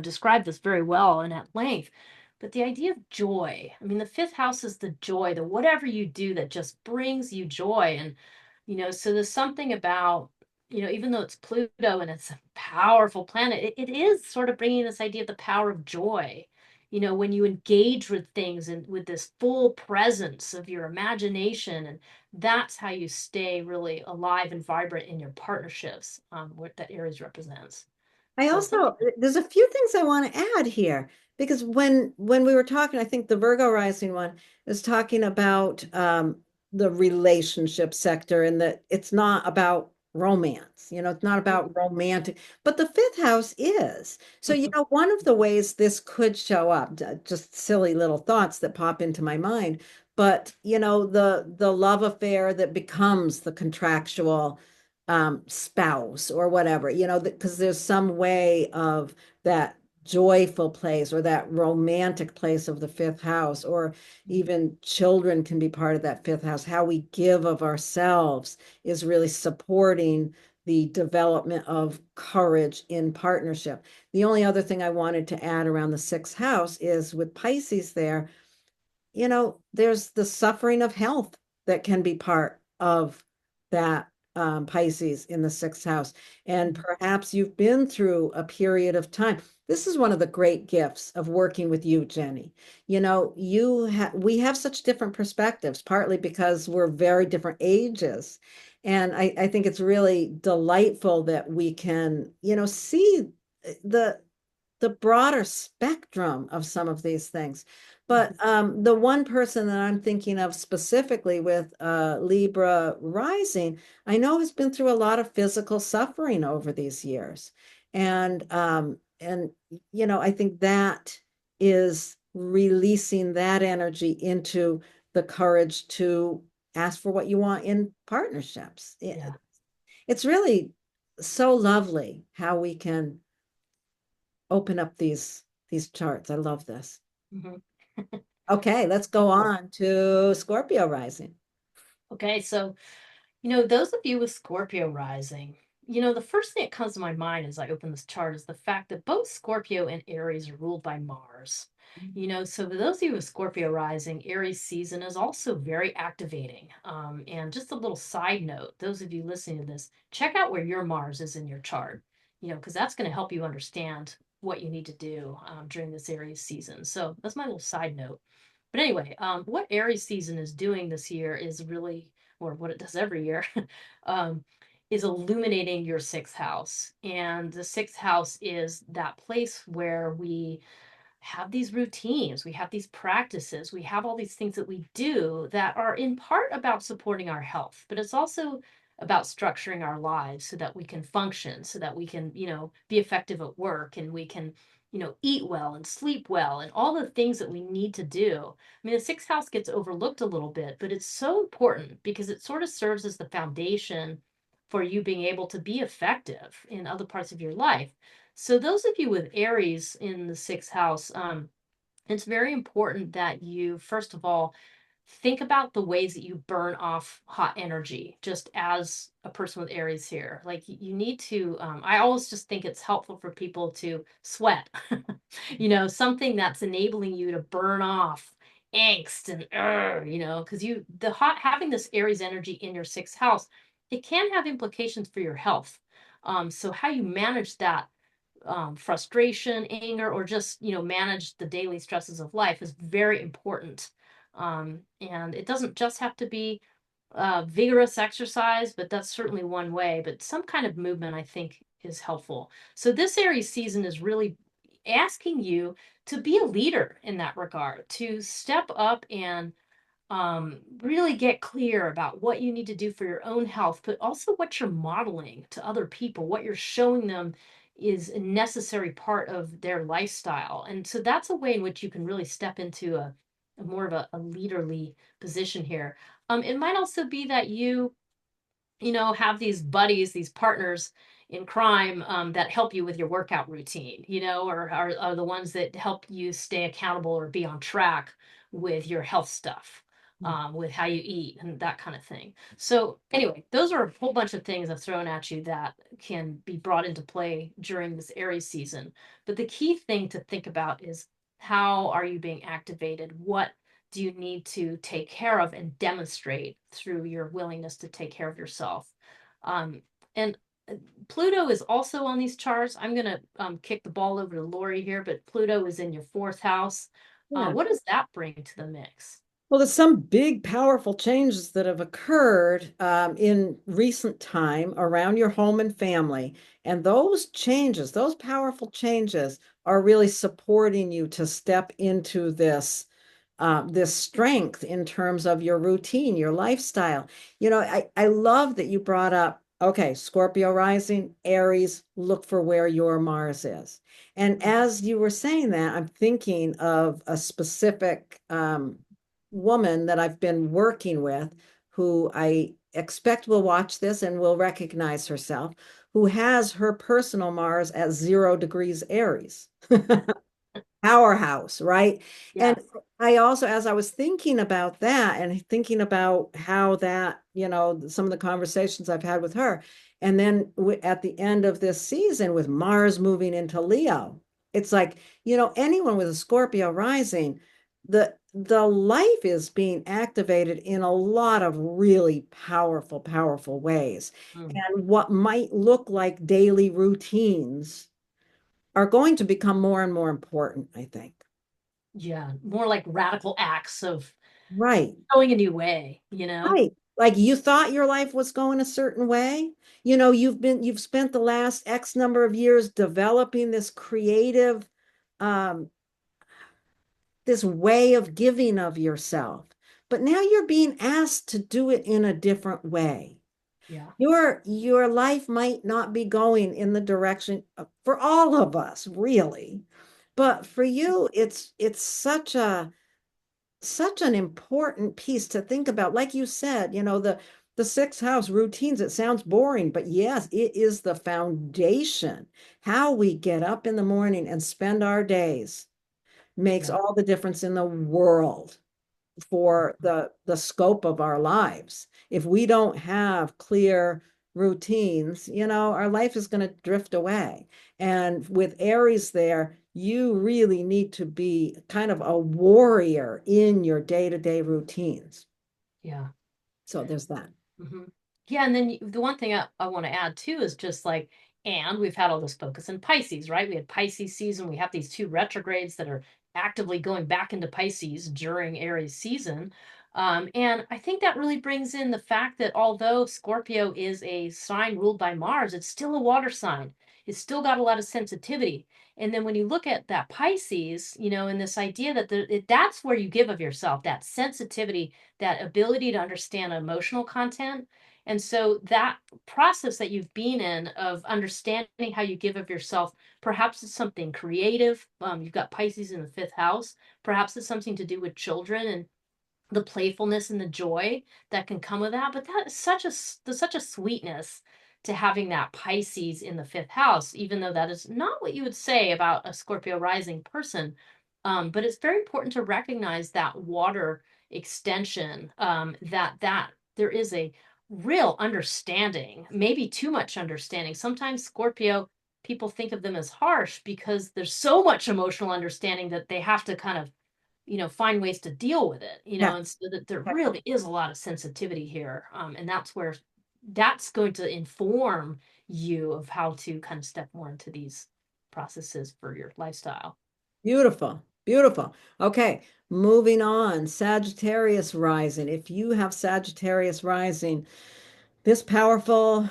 described this very well and at length. But the idea of joy, I mean, the fifth house is the joy, the whatever you do that just brings you joy. And, so there's something about, even though it's Pluto and it's a powerful planet, it is sort of bringing this idea of the power of joy. When you engage with things and with this full presence of your imagination, and that's how you stay really alive and vibrant in your partnerships, what that Aries represents. I So something. also, there's a few things I want to add here because when we were talking, I think the Virgo rising one is talking about the relationship sector and that it's not about romance, it's not about romantic, but the fifth house is. So, one of the ways this could show up, just silly little thoughts that pop into my mind, but the love affair that becomes the contractual spouse or whatever, because there's some way of that joyful place or that romantic place of the fifth house, or even children can be part of that fifth house. How we give of ourselves is really supporting the development of courage in partnership. The only other thing I wanted to add around the sixth house is with Pisces there, there's the suffering of health that can be part of that Pisces in the sixth house. And perhaps you've been through a period of time. This is one of the great gifts of working with you, Jenny. We have such different perspectives, partly because we're very different ages. And I think it's really delightful that we can, see the the broader spectrum of some of these things. But the one person that I'm thinking of specifically with Libra rising, I know has been through a lot of physical suffering over these years. And I think that is releasing that energy into the courage to ask for what you want in partnerships. Yeah. It's really so lovely how we can open up these charts. I love this. Mhm. Okay, let's go on to Scorpio rising. Okay, so those of you with Scorpio rising, the first thing that comes to my mind as I open this chart is the fact that both Scorpio and Aries are ruled by Mars. So for those of you with Scorpio rising, Aries season is also very activating. And just a little side note, those of you listening to this, check out where your Mars is in your chart, because that's going to help you understand what you need to do during this Aries season. So that's my little side note. But anyway, what Aries season is doing this year is really, or what it does every year, um, is illuminating your sixth house. And the sixth house is that place where we have these routines, we have these practices, we have all these things that we do that are in part about supporting our health, but it's also about structuring our lives so that we can function, so that we can, be effective at work, and we can, eat well and sleep well and all the things that we need to do. I mean, the sixth house gets overlooked a little bit, but it's so important because it sort of serves as the foundation for you being able to be effective in other parts of your life. So those of you with Aries in the sixth house, it's very important that you, first of all, think about the ways that you burn off hot energy, just as a person with Aries here. Like you need to, I always just think it's helpful for people to sweat, something that's enabling you to burn off angst and, because having this Aries energy in your sixth house, it can have implications for your health. So how you manage that frustration, anger, or just, manage the daily stresses of life is very important. And it doesn't just have to be vigorous exercise, but that's certainly one way. But some kind of movement, I think, is helpful. So this Aries season is really asking you to be a leader in that regard, to step up and really get clear about what you need to do for your own health, but also what you're modeling to other people, what you're showing them is a necessary part of their lifestyle. And so that's a way in which you can really step into a more of a leaderly position here. It might also be that you have these buddies, these partners in crime that help you with your workout routine, or are the ones that help you stay accountable or be on track with your health stuff, with how you eat and that kind of thing. So, anyway, those are a whole bunch of things I've thrown at you that can be brought into play during this Aries season. But the key thing to think about is how are you being activated? What do you need to take care of and demonstrate through your willingness to take care of yourself? And Pluto is also on these charts. I'm going to kick the ball over to Laurie here, but Pluto is in your fourth house. Yeah. What does that bring to the mix? Well, there's some big, powerful changes that have occurred in recent time around your home and family. And those changes, those powerful changes, are really supporting you to step into this strength in terms of your routine, your lifestyle. I love that you brought up, okay, Scorpio rising, Aries, look for where your Mars is. And as you were saying that, I'm thinking of a specific woman that I've been working with who I expect will watch this and will recognize herself, who has her personal Mars at 0 degrees Aries. Powerhouse, right? And Yes. I also, as I was thinking about that and thinking about how that, some of the conversations I've had with her, and then at the end of this season with Mars moving into Leo, it's like, anyone with a Scorpio rising, the life is being activated in a lot of really powerful, powerful ways. Mm. And what might look like daily routines are going to become more and more important, I think. Yeah. More like radical acts of Right, going a new way. right. Like you thought your life was going a certain way. You've spent the last X number of years developing this creative, um, this way of giving of yourself. But now you're being asked to do it in a different way. Yeah. Your life might not be going in the direction for all of us, really. But for you, it's such an important piece to think about. Like you said, the sixth house routines, it sounds boring, but yes, it is the foundation. How we get up in the morning and spend our days makes Yeah. all the difference in the world for the scope of our lives. If we don't have clear routines, our life is going to drift away. And with Aries there, you really need to be kind of a warrior in your day-to-day routines. Yeah. So there's that. Hmm. Yeah, and then the one thing I want to add too is just like, and we've had all this focus in Pisces, right? We had Pisces season. We have these two retrogrades that are actively going back into Pisces during Aries season. And I think that really brings in the fact that although Scorpio is a sign ruled by Mars, it's still a water sign. It's still got a lot of sensitivity. And then when you look at that Pisces, and this idea that that's where you give of yourself, that sensitivity, that ability to understand emotional content. And so that process that you've been in of understanding how you give of yourself, perhaps it's something creative. You've got Pisces in the fifth house. Perhaps it's something to do with children and the playfulness and the joy that can come with that. But that is there's such a sweetness to having that Pisces in the fifth house, even though that is not what you would say about a Scorpio rising person. But it's very important to recognize that water extension, that there is a real understanding, maybe too much understanding. Sometimes Scorpio people think of them as harsh because there's so much emotional understanding that they have to kind of find ways to deal with it, Yeah. and so that there really is a lot of sensitivity here. And that's where that's going to inform you of how to kind of step more into these processes for your lifestyle. Beautiful. Beautiful. Okay. Moving on. Sagittarius rising. If you have Sagittarius rising, this powerful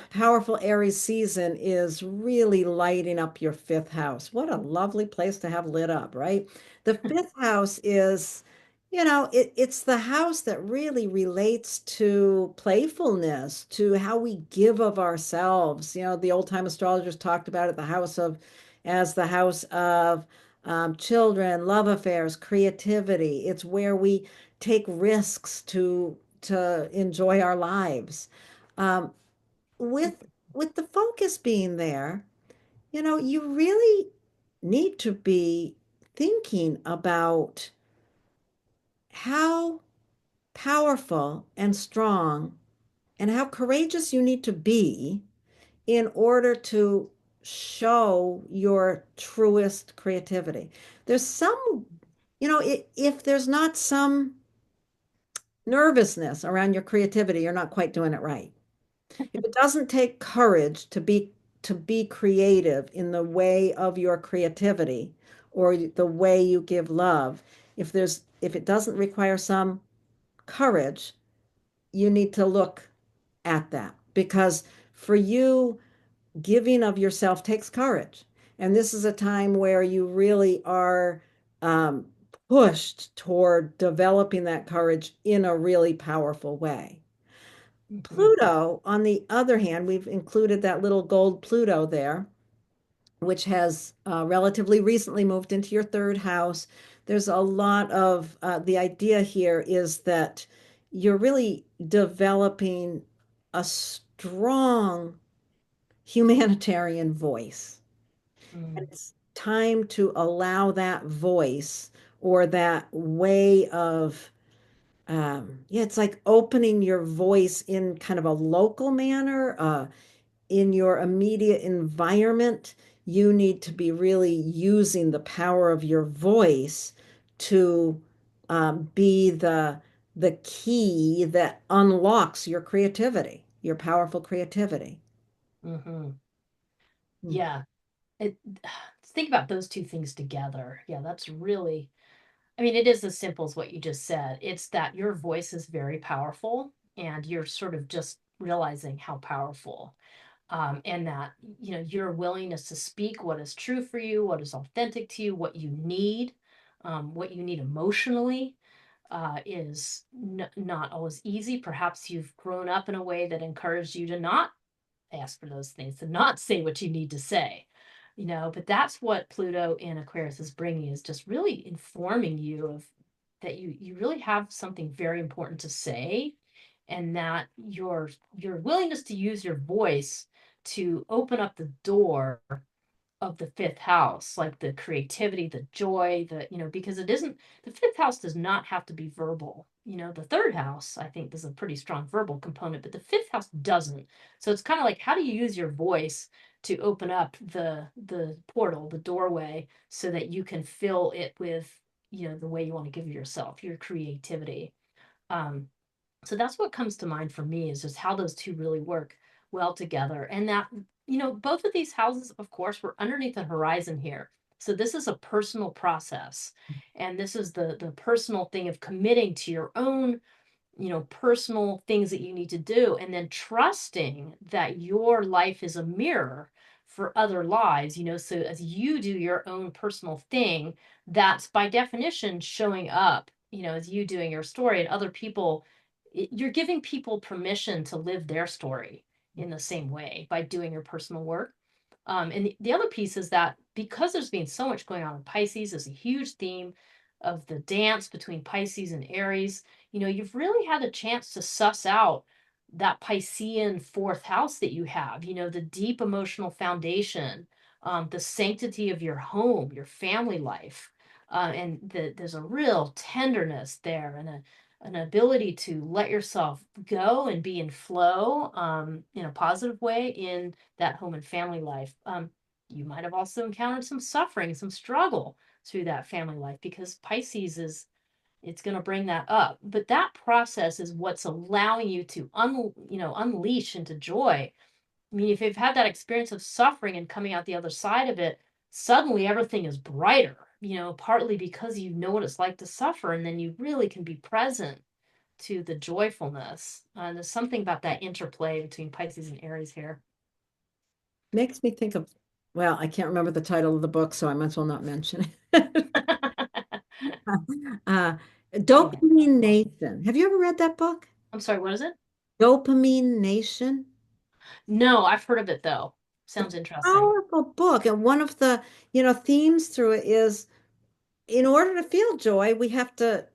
Aries season is really lighting up your fifth house. What a lovely place to have lit up, right? The fifth house is, it's the house that really relates to playfulness, to how we give of ourselves. The old time astrologers talked about it, as the house of children, love affairs, creativity. It's where we take risks to enjoy our lives. Um, with with the focus being there, you really need to be thinking about how powerful and strong and how courageous you need to be in order to show your truest creativity. There's some, if there's not some nervousness around your creativity, you're not quite doing it right. If it doesn't take courage to be creative in the way of your creativity or the way you give love, if it doesn't require some courage, you need to look at that because for you, giving of yourself takes courage. And this is a time where you really are um, pushed toward developing that courage in a really powerful way. Mhm. Pluto, on the other hand, we've included that little gold Pluto there, which has relatively recently moved into your third house. There's a lot of the idea here is that you're really developing a strong humanitarian voice. And Mm. it's time to allow that voice or that way of yeah, it's like opening your voice in kind of a local manner, in your immediate environment. You need to be really using the power of your voice to be the key that unlocks your creativity, your powerful creativity. Mhm. Hmm. Yeah. It, think about those two things together. Yeah, that's really, I mean, it is as simple as what you just said. It's that your voice is very powerful and you're sort of just realizing how powerful, and that, your willingness to speak what is true for you, what is authentic to you, what you need emotionally, is not always easy. Perhaps you've grown up in a way that encouraged you to not ask for those things, to not say what you need to say, but that's what Pluto in Aquarius is bringing, is just really informing you of that you really have something very important to say, and that your willingness to use your voice to open up the door of the fifth house, like the creativity, the joy, because it isn't, the fifth house does not have to be verbal. The third house, I think, is a pretty strong verbal component, but the fifth house doesn't. So it's kind of like, how do you use your voice to open up the portal, the doorway, so that you can fill it with, the way you want to give yourself, your creativity. Um, so that's what comes to mind for me, is just how those two really work well together. And that, both of these houses, of course, were underneath the horizon here. So this is a personal process. And this is the personal thing of committing to your own, personal things that you need to do, and then trusting that your life is a mirror for other lives, so as you do your own personal thing, that's by definition showing up, as you doing your story, and other people, you're giving people permission to live their story in the same way by doing your personal work. And the other piece is that because there's been so much going on in Pisces, there's a huge theme of the dance between Pisces and Aries. You've really had a chance to suss out that Piscean fourth house that you have, the deep emotional foundation, the sanctity of your home, your family life. There's a real tenderness there, and an ability to let yourself go and be in flow, in a positive way in that home and family life. You might have also encountered some suffering, some struggle through that family life, because Pisces it's going to bring that up. But that process is what's allowing you to unleash into joy. I mean, if you've had that experience of suffering and coming out the other side of it, suddenly everything is brighter, partly because you know what it's like to suffer, and then you really can be present to the joyfulness. There's something about that interplay between Pisces and Aries here. Makes me think of, well, I can't remember the title of the book, so I might as well not mention it. Uh, Yeah. Dopamine Nation. Have you ever read that book? I'm sorry, what is it? Dopamine Nation. No, I've heard of it though. Sounds interesting. Powerful book. And one of the, themes through it is in order to feel joy, we have to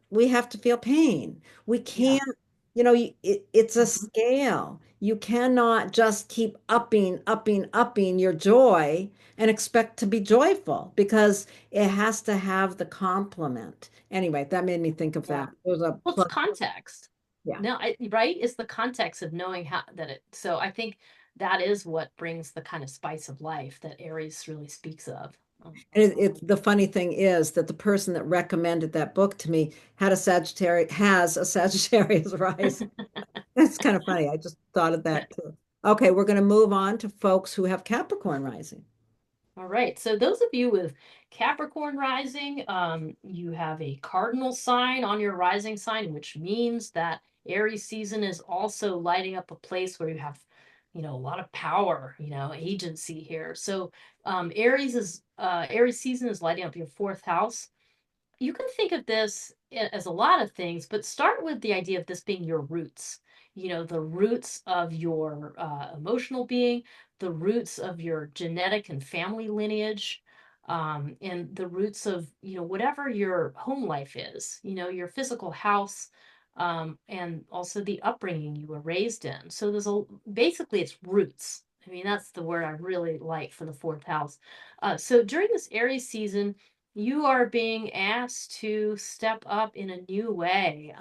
feel pain. We Yeah. can't, it's a scale. You cannot just keep upping your joy and expect to be joyful because it has to have the complement. Anyway, that made me think of Yeah. that. There's a Well, it's plug. context. Yeah. No, right? It's the context of knowing how that it. So I think that is what brings the kind of spice of life that Aries really speaks of. And the funny thing is that the person that recommended that book to me has a Sagittarius rising. That's kind of funny. I just thought of that too. Okay, we're going to move on to folks who have Capricorn rising. All right. So those of you with Capricorn rising, you have a cardinal sign on your rising sign, which means that Aries season is also lighting up a place where you have, a lot of power, agency here. So Aries season is lighting up your fourth house. You can think of this as a lot of things, but start with the idea of this being your roots. The roots of your emotional being, the roots of your genetic and family lineage, and the roots of, whatever your home life is, your physical house, and also the upbringing you were raised in. So basically it's roots. I mean, that's the word I really like for the fourth house. So during this Aries season, you are being asked to step up in a new way,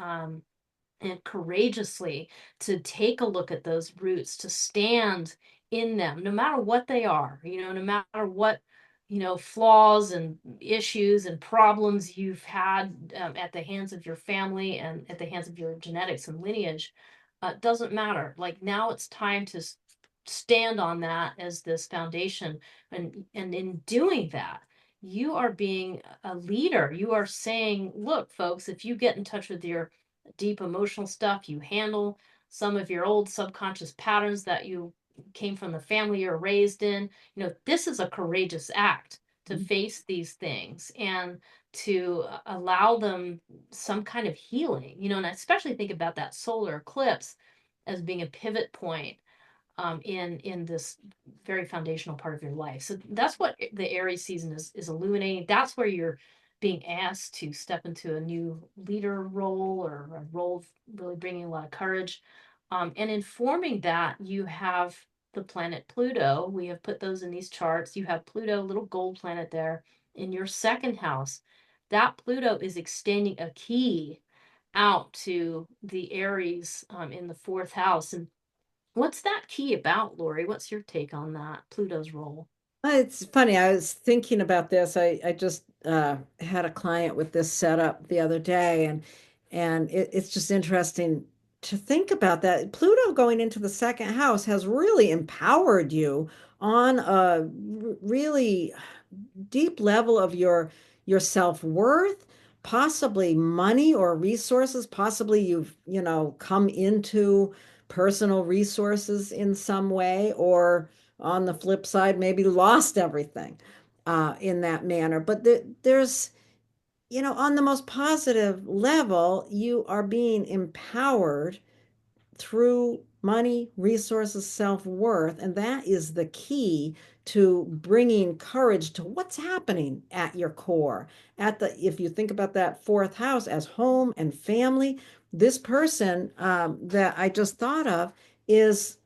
and courageously to take a look at those roots, to stand in them, no matter what they are, no matter what, flaws and issues and problems you've had, at the hands of your family and at the hands of your genetics and lineage. Doesn't matter. Like, now it's time to stand on that as this foundation. And in doing that, you are being a leader. You are saying, look, folks, if you get in touch with your deep emotional stuff, you handle some of your old subconscious patterns that you came from the family you're raised in, this is a courageous act to face these things and to allow them some kind of healing, and I especially think about that solar eclipse as being a pivot point, in this very foundational part of your life. So that's what the Aries season is illuminating. That's where you're being asked to step into a new leader role, or a role really bringing a lot of courage. And informing that, you have the planet Pluto. We have put those in these charts. You have Pluto, little gold planet there in your second house. That Pluto is extending a key out to the Aries, in the fourth house. And what's that key about, Lori? What's your take on that, Pluto's role? It's funny. I was thinking about this. I just had a client with this setup the other day, and it's just interesting to think about that. Pluto going into the second house has really empowered you on a really deep level of your self-worth, possibly money or resources, possibly you've, come into personal resources in some way, or on the flip side, maybe lost everything in that manner. But there's, on the most positive level, you are being empowered through money, resources, self-worth. And that is the key to bringing courage to what's happening at your core. If you think about that fourth house as home and family, this person that I just thought of is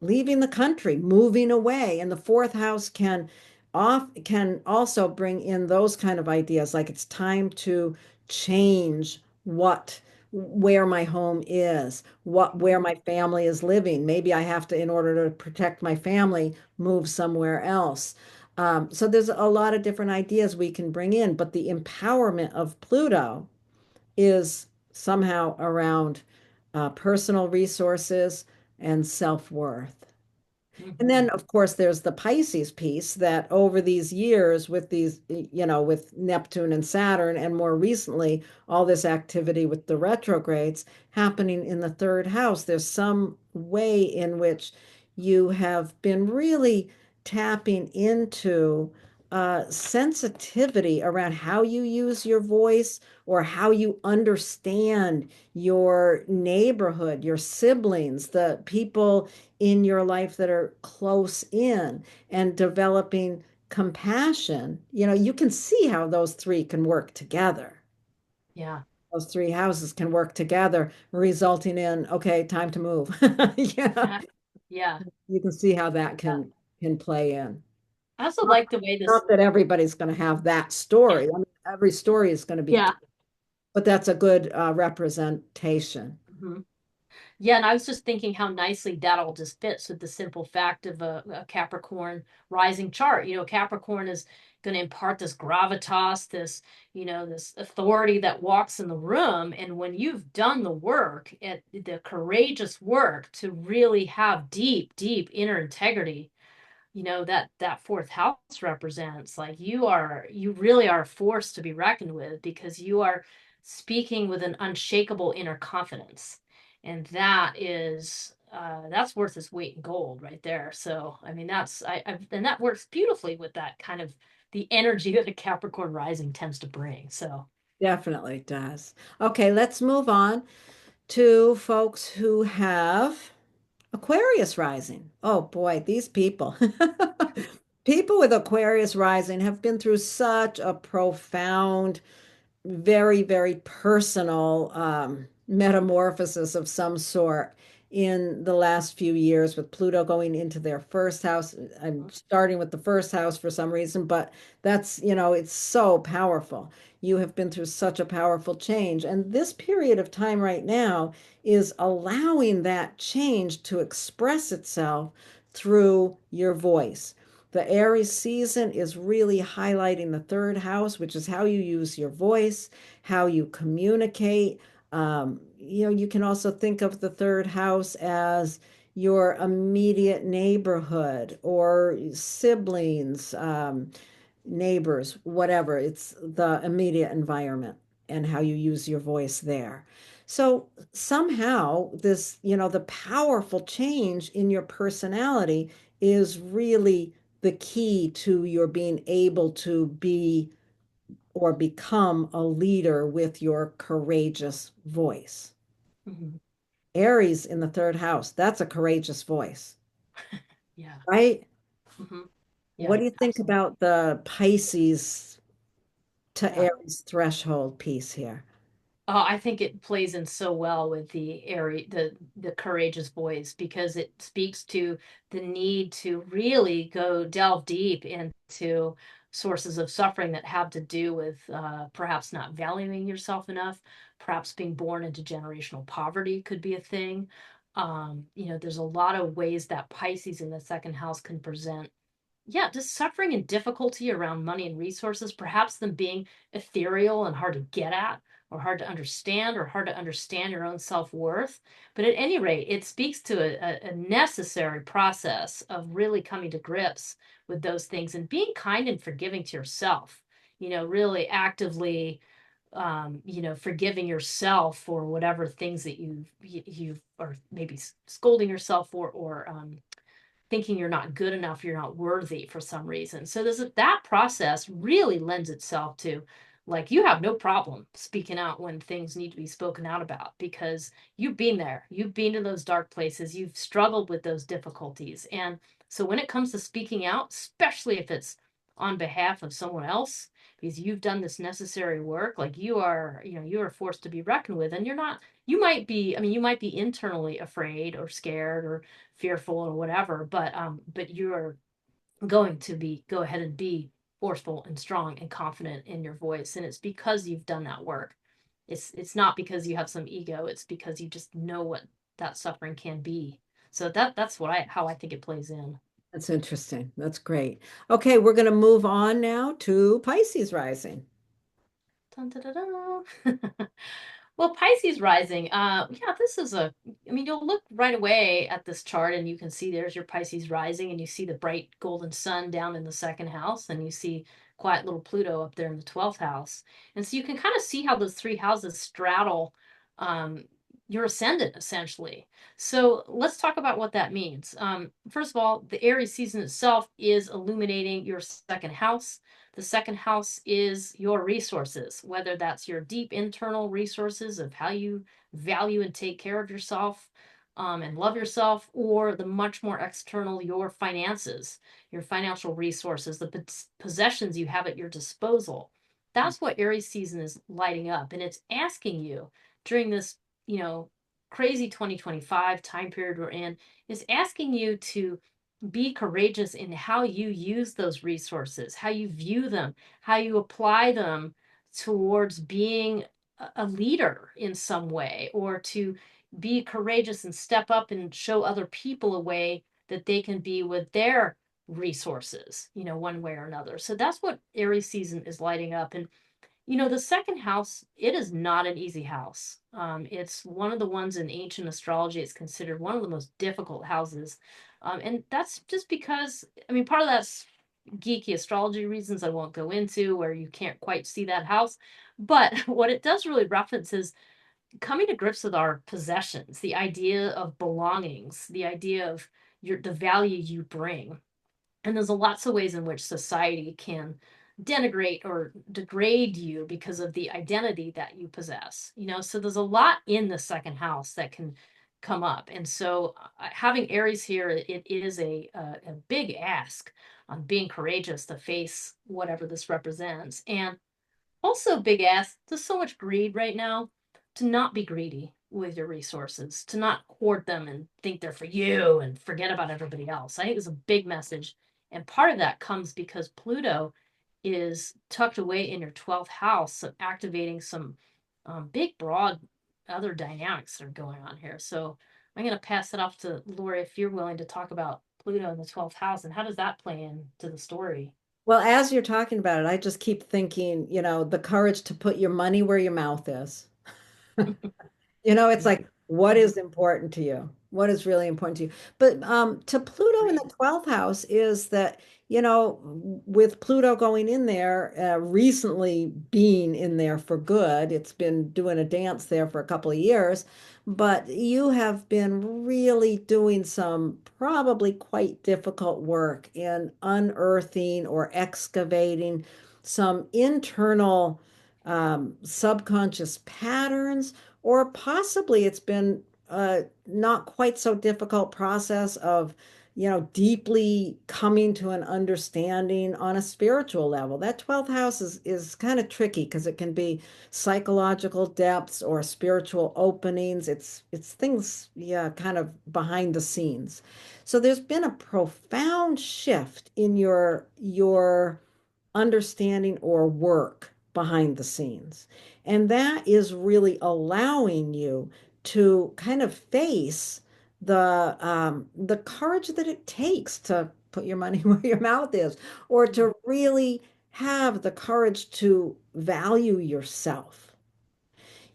leaving the country, moving away. And the fourth house can also bring in those kind of ideas, like it's time to change where my home is, where my family is living. Maybe I have to, in order to protect my family, move somewhere else. So there's a lot of different ideas we can bring in, but the empowerment of Pluto is somehow around personal resources and self-worth. And then, Hmm. of course, there's the Pisces piece that over these years, with with Neptune and Saturn, and more recently, all this activity with the retrogrades happening in the third house, there's some way in which you have been really tapping into sensitivity around how you use your voice or how you understand your neighborhood, your siblings, the people in your life that are close in, and developing compassion. You can see how those three can work together. Yeah. Those three houses can work together, resulting in, okay, time to move. Yeah, Yeah. you can see how that Yeah. can play in. I also Not, like the way this, not that everybody's going to have that yeah. story. I mean, every story is going to be, Yeah. but that's a good representation. Hmm. Yeah, and I was just thinking how nicely that all just fits with the simple fact of a Capricorn rising chart. Capricorn is going to impart this gravitas, this authority that walks in the room. And when you've done the work, the courageous work to really have deep, deep inner integrity, that fourth house represents, like, you really are a force to be reckoned with, because you are speaking with an unshakable inner confidence, and that's worth its weight in gold right there. So I mean, and that works beautifully with that kind of the energy that a Capricorn rising tends to bring. So Definitely does. Okay, let's move on to folks who have Aquarius rising. Oh boy, these people. People with Aquarius rising have been through such a profound, very, very personal metamorphosis of some sort in the last few years, with Pluto going into their first house. I'm starting with the first house for some reason, but it's so powerful. You have been through such a powerful change. And this period of time right now is allowing that change to express itself through your voice. The Aries season is really highlighting the third house, which is how you use your voice, how you communicate. You can also think of the third house as your immediate neighborhood or siblings, neighbors, whatever. It's the immediate environment and how you use your voice there. So somehow the powerful change in your personality is really the key to your being able to be or become a leader with your courageous voice. mhm. Aries in the third house, that's a courageous voice, Yeah. right? Hmm. What Yeah, do you think absolutely. about the Pisces to Yeah. Aries threshold piece here? I think it plays in so well with the courageous voice, because it speaks to the need to really go delve deep into sources of suffering that have to do with perhaps not valuing yourself enough, perhaps being born into generational poverty could be a thing. There's a lot of ways that Pisces in the second house can present, yeah, just suffering and difficulty around money and resources, perhaps them being ethereal and hard to get at, or hard to understand, or hard to understand your own self-worth. But at any rate, it speaks to a necessary process of really coming to grips with those things and being kind and forgiving to yourself, really actively, forgiving yourself for whatever things that you are maybe scolding yourself for, or thinking you're not good enough, you're not worthy for some reason. So that process really lends itself to like you have no problem speaking out when things need to be spoken out about because you've been there. You've been to those dark places. You've struggled with those difficulties. And so when it comes to speaking out, especially if it's on behalf of someone else, because you've done this necessary work, like you are forced to be reckoned with, and you're not, you might be, I mean, you might be internally afraid or scared or fearful or whatever, but you're going to go ahead and be forceful and strong and confident in your voice. And it's because you've done that work. It's not because you have some ego, it's because you just know what that suffering can be. So that's what I how I think it plays in. That's interesting. That's great. Okay, we're going to move on now to Pisces rising. Dun, dun, dun, dun. Well, Pisces rising, yeah, this is I mean, you'll look right away at this chart and you can see there's your Pisces rising and you see the bright golden sun down in the second house and you see quiet little Pluto up there in the 12th house. And so you can kind of see how those three houses straddle um, your ascendant, essentially. So let's talk about what that means. First of all, the Aries season itself is illuminating your second house. The second house is your resources, whether that's your deep internal resources of how you value and take care of yourself and love yourself, or the much more external, your finances, your financial resources, the possessions you have at your disposal. That's what Aries season is lighting up. And it's asking you during this, you know, crazy 2025 time period we're in, is asking you to be courageous in how you use those resources, how you view them, how you apply them towards being a leader in some way, or to be courageous and step up and show other people a way that they can be with their resources, one way or another. So that's what Aries season is lighting up. And the second house, it is not an easy house. It's one of the ones in ancient astrology. It's considered one of the most difficult houses. And that's just because, I mean, part of that's geeky astrology reasons I won't go into where you can't quite see that house. But what it does really reference is coming to grips with our possessions, the idea of belongings, the idea of the value you bring. And there's lots of ways in which society can denigrate or degrade you because of the identity that you possess. So there's a lot in the second house that can come up. And so having Aries here, it is a big ask on being courageous to face whatever this represents. And also, big ask, there's so much greed right now to not be greedy with your resources, to not hoard them and think they're for you and forget about everybody else. I think it's a big message. And part of that comes because Pluto is tucked away in your 12th house, so activating some big, broad other dynamics that are going on here. So I'm going to pass it off to Laura if you're willing to talk about Pluto in the 12th house and how does that play into the story? Well, as you're talking about it, I just keep thinking, the courage to put your money where your mouth is. It's Yeah. like, what is important to you? What is really important to you? But to Pluto in the Great. 12th house is that, with Pluto going in there, recently being in there for good, it's been doing a dance there for a couple of years, but you have been really doing some probably quite difficult work in unearthing or excavating some internal subconscious patterns, or possibly it's been not quite so difficult process of, deeply coming to an understanding on a spiritual level. That 12th house is kind of tricky because it can be psychological depths or spiritual openings. It's things, yeah, kind of behind the scenes. So there's been a profound shift in your understanding or work behind the scenes. And that is really allowing you to kind of face the courage that it takes to put your money where your mouth is, or to really have the courage to value yourself.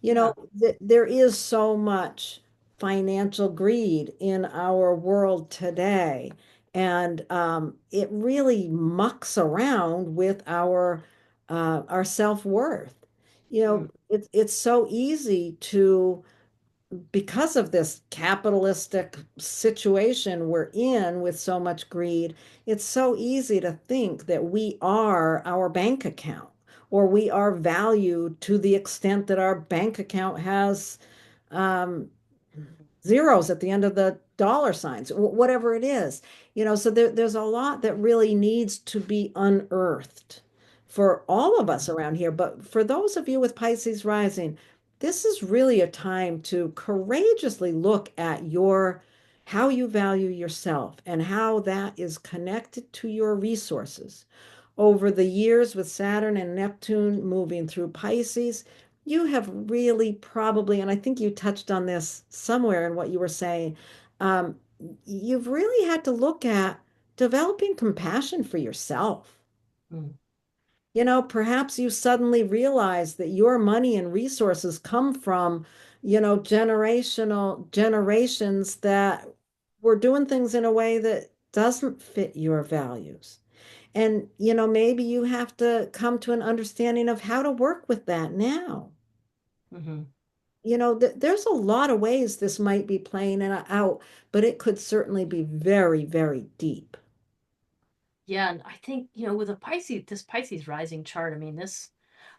Yeah. There is so much financial greed in our world today, and it really mucks around with our self-worth. Mm. It's so easy to because of this capitalistic situation we're in with so much greed, it's so easy to think that we are our bank account or we are valued to the extent that our bank account has um, zeros at the end of the dollar signs, whatever it is. So there's a lot that really needs to be unearthed for all of us around here. But for those of you with Pisces rising, this is really a time to courageously look at your how you value yourself and how that is connected to your resources. Over the years with Saturn and Neptune moving through Pisces, you have really probably, and I think you touched on this somewhere in what you were saying, um, you've really had to look at developing compassion for yourself. Mm. Perhaps you suddenly realize that your money and resources come from, generations that were doing things in a way that doesn't fit your values. And, maybe you have to come to an understanding of how to work with that now. Hmm. There's a lot of ways this might be playing it out, but it could certainly be very, very deep. Yeah, and I think, with a Pisces, this Pisces rising chart, I mean,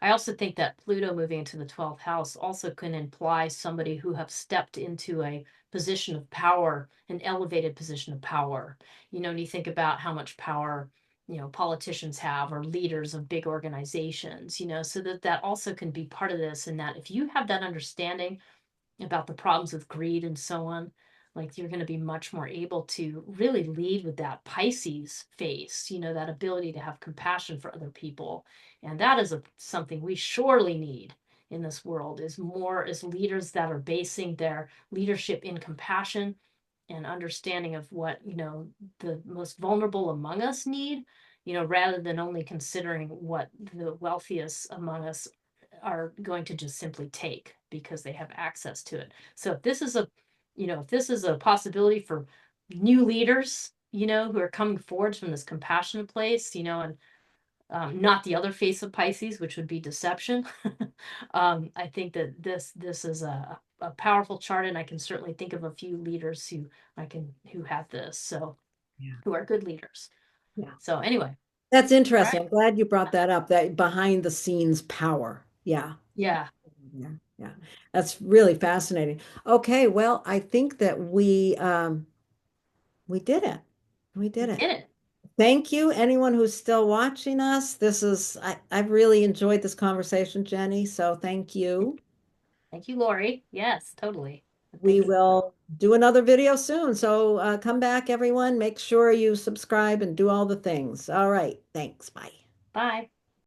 I also think that Pluto moving into the 12th house also can imply somebody who have stepped into a position of power, an elevated position of power. And you think about how much power, politicians have or leaders of big organizations, so that also can be part of this. And that if you have that understanding about the problems with greed and so on, like you're going to be much more able to really lead with that Pisces face, that ability to have compassion for other people. And that is something we surely need in this world, is more as leaders that are basing their leadership in compassion and understanding of what, the most vulnerable among us need, rather than only considering what the wealthiest among us are going to just simply take because they have access to it. So if this is a possibility for new leaders, who are coming forward from this compassionate place, and not the other face of Pisces, which would be deception. I think that this is a powerful chart, and I can certainly think of a few leaders who have this, so Yeah. who are good leaders. Yeah. So anyway, That's all right, interesting. I'm glad you brought that up, that behind the scenes power. Yeah. yeah, Yeah. Yeah. That's really fascinating. Okay, well, I think that we did it. We we did it. did it. Thank you, anyone who's still watching us. I've really enjoyed this conversation, Jenny, so thank you. Thank you, Lori. Yes, totally. We Thank you. will do another video soon. So come back, everyone. Make sure you subscribe and do all the things. All right. Thanks. Bye. Bye.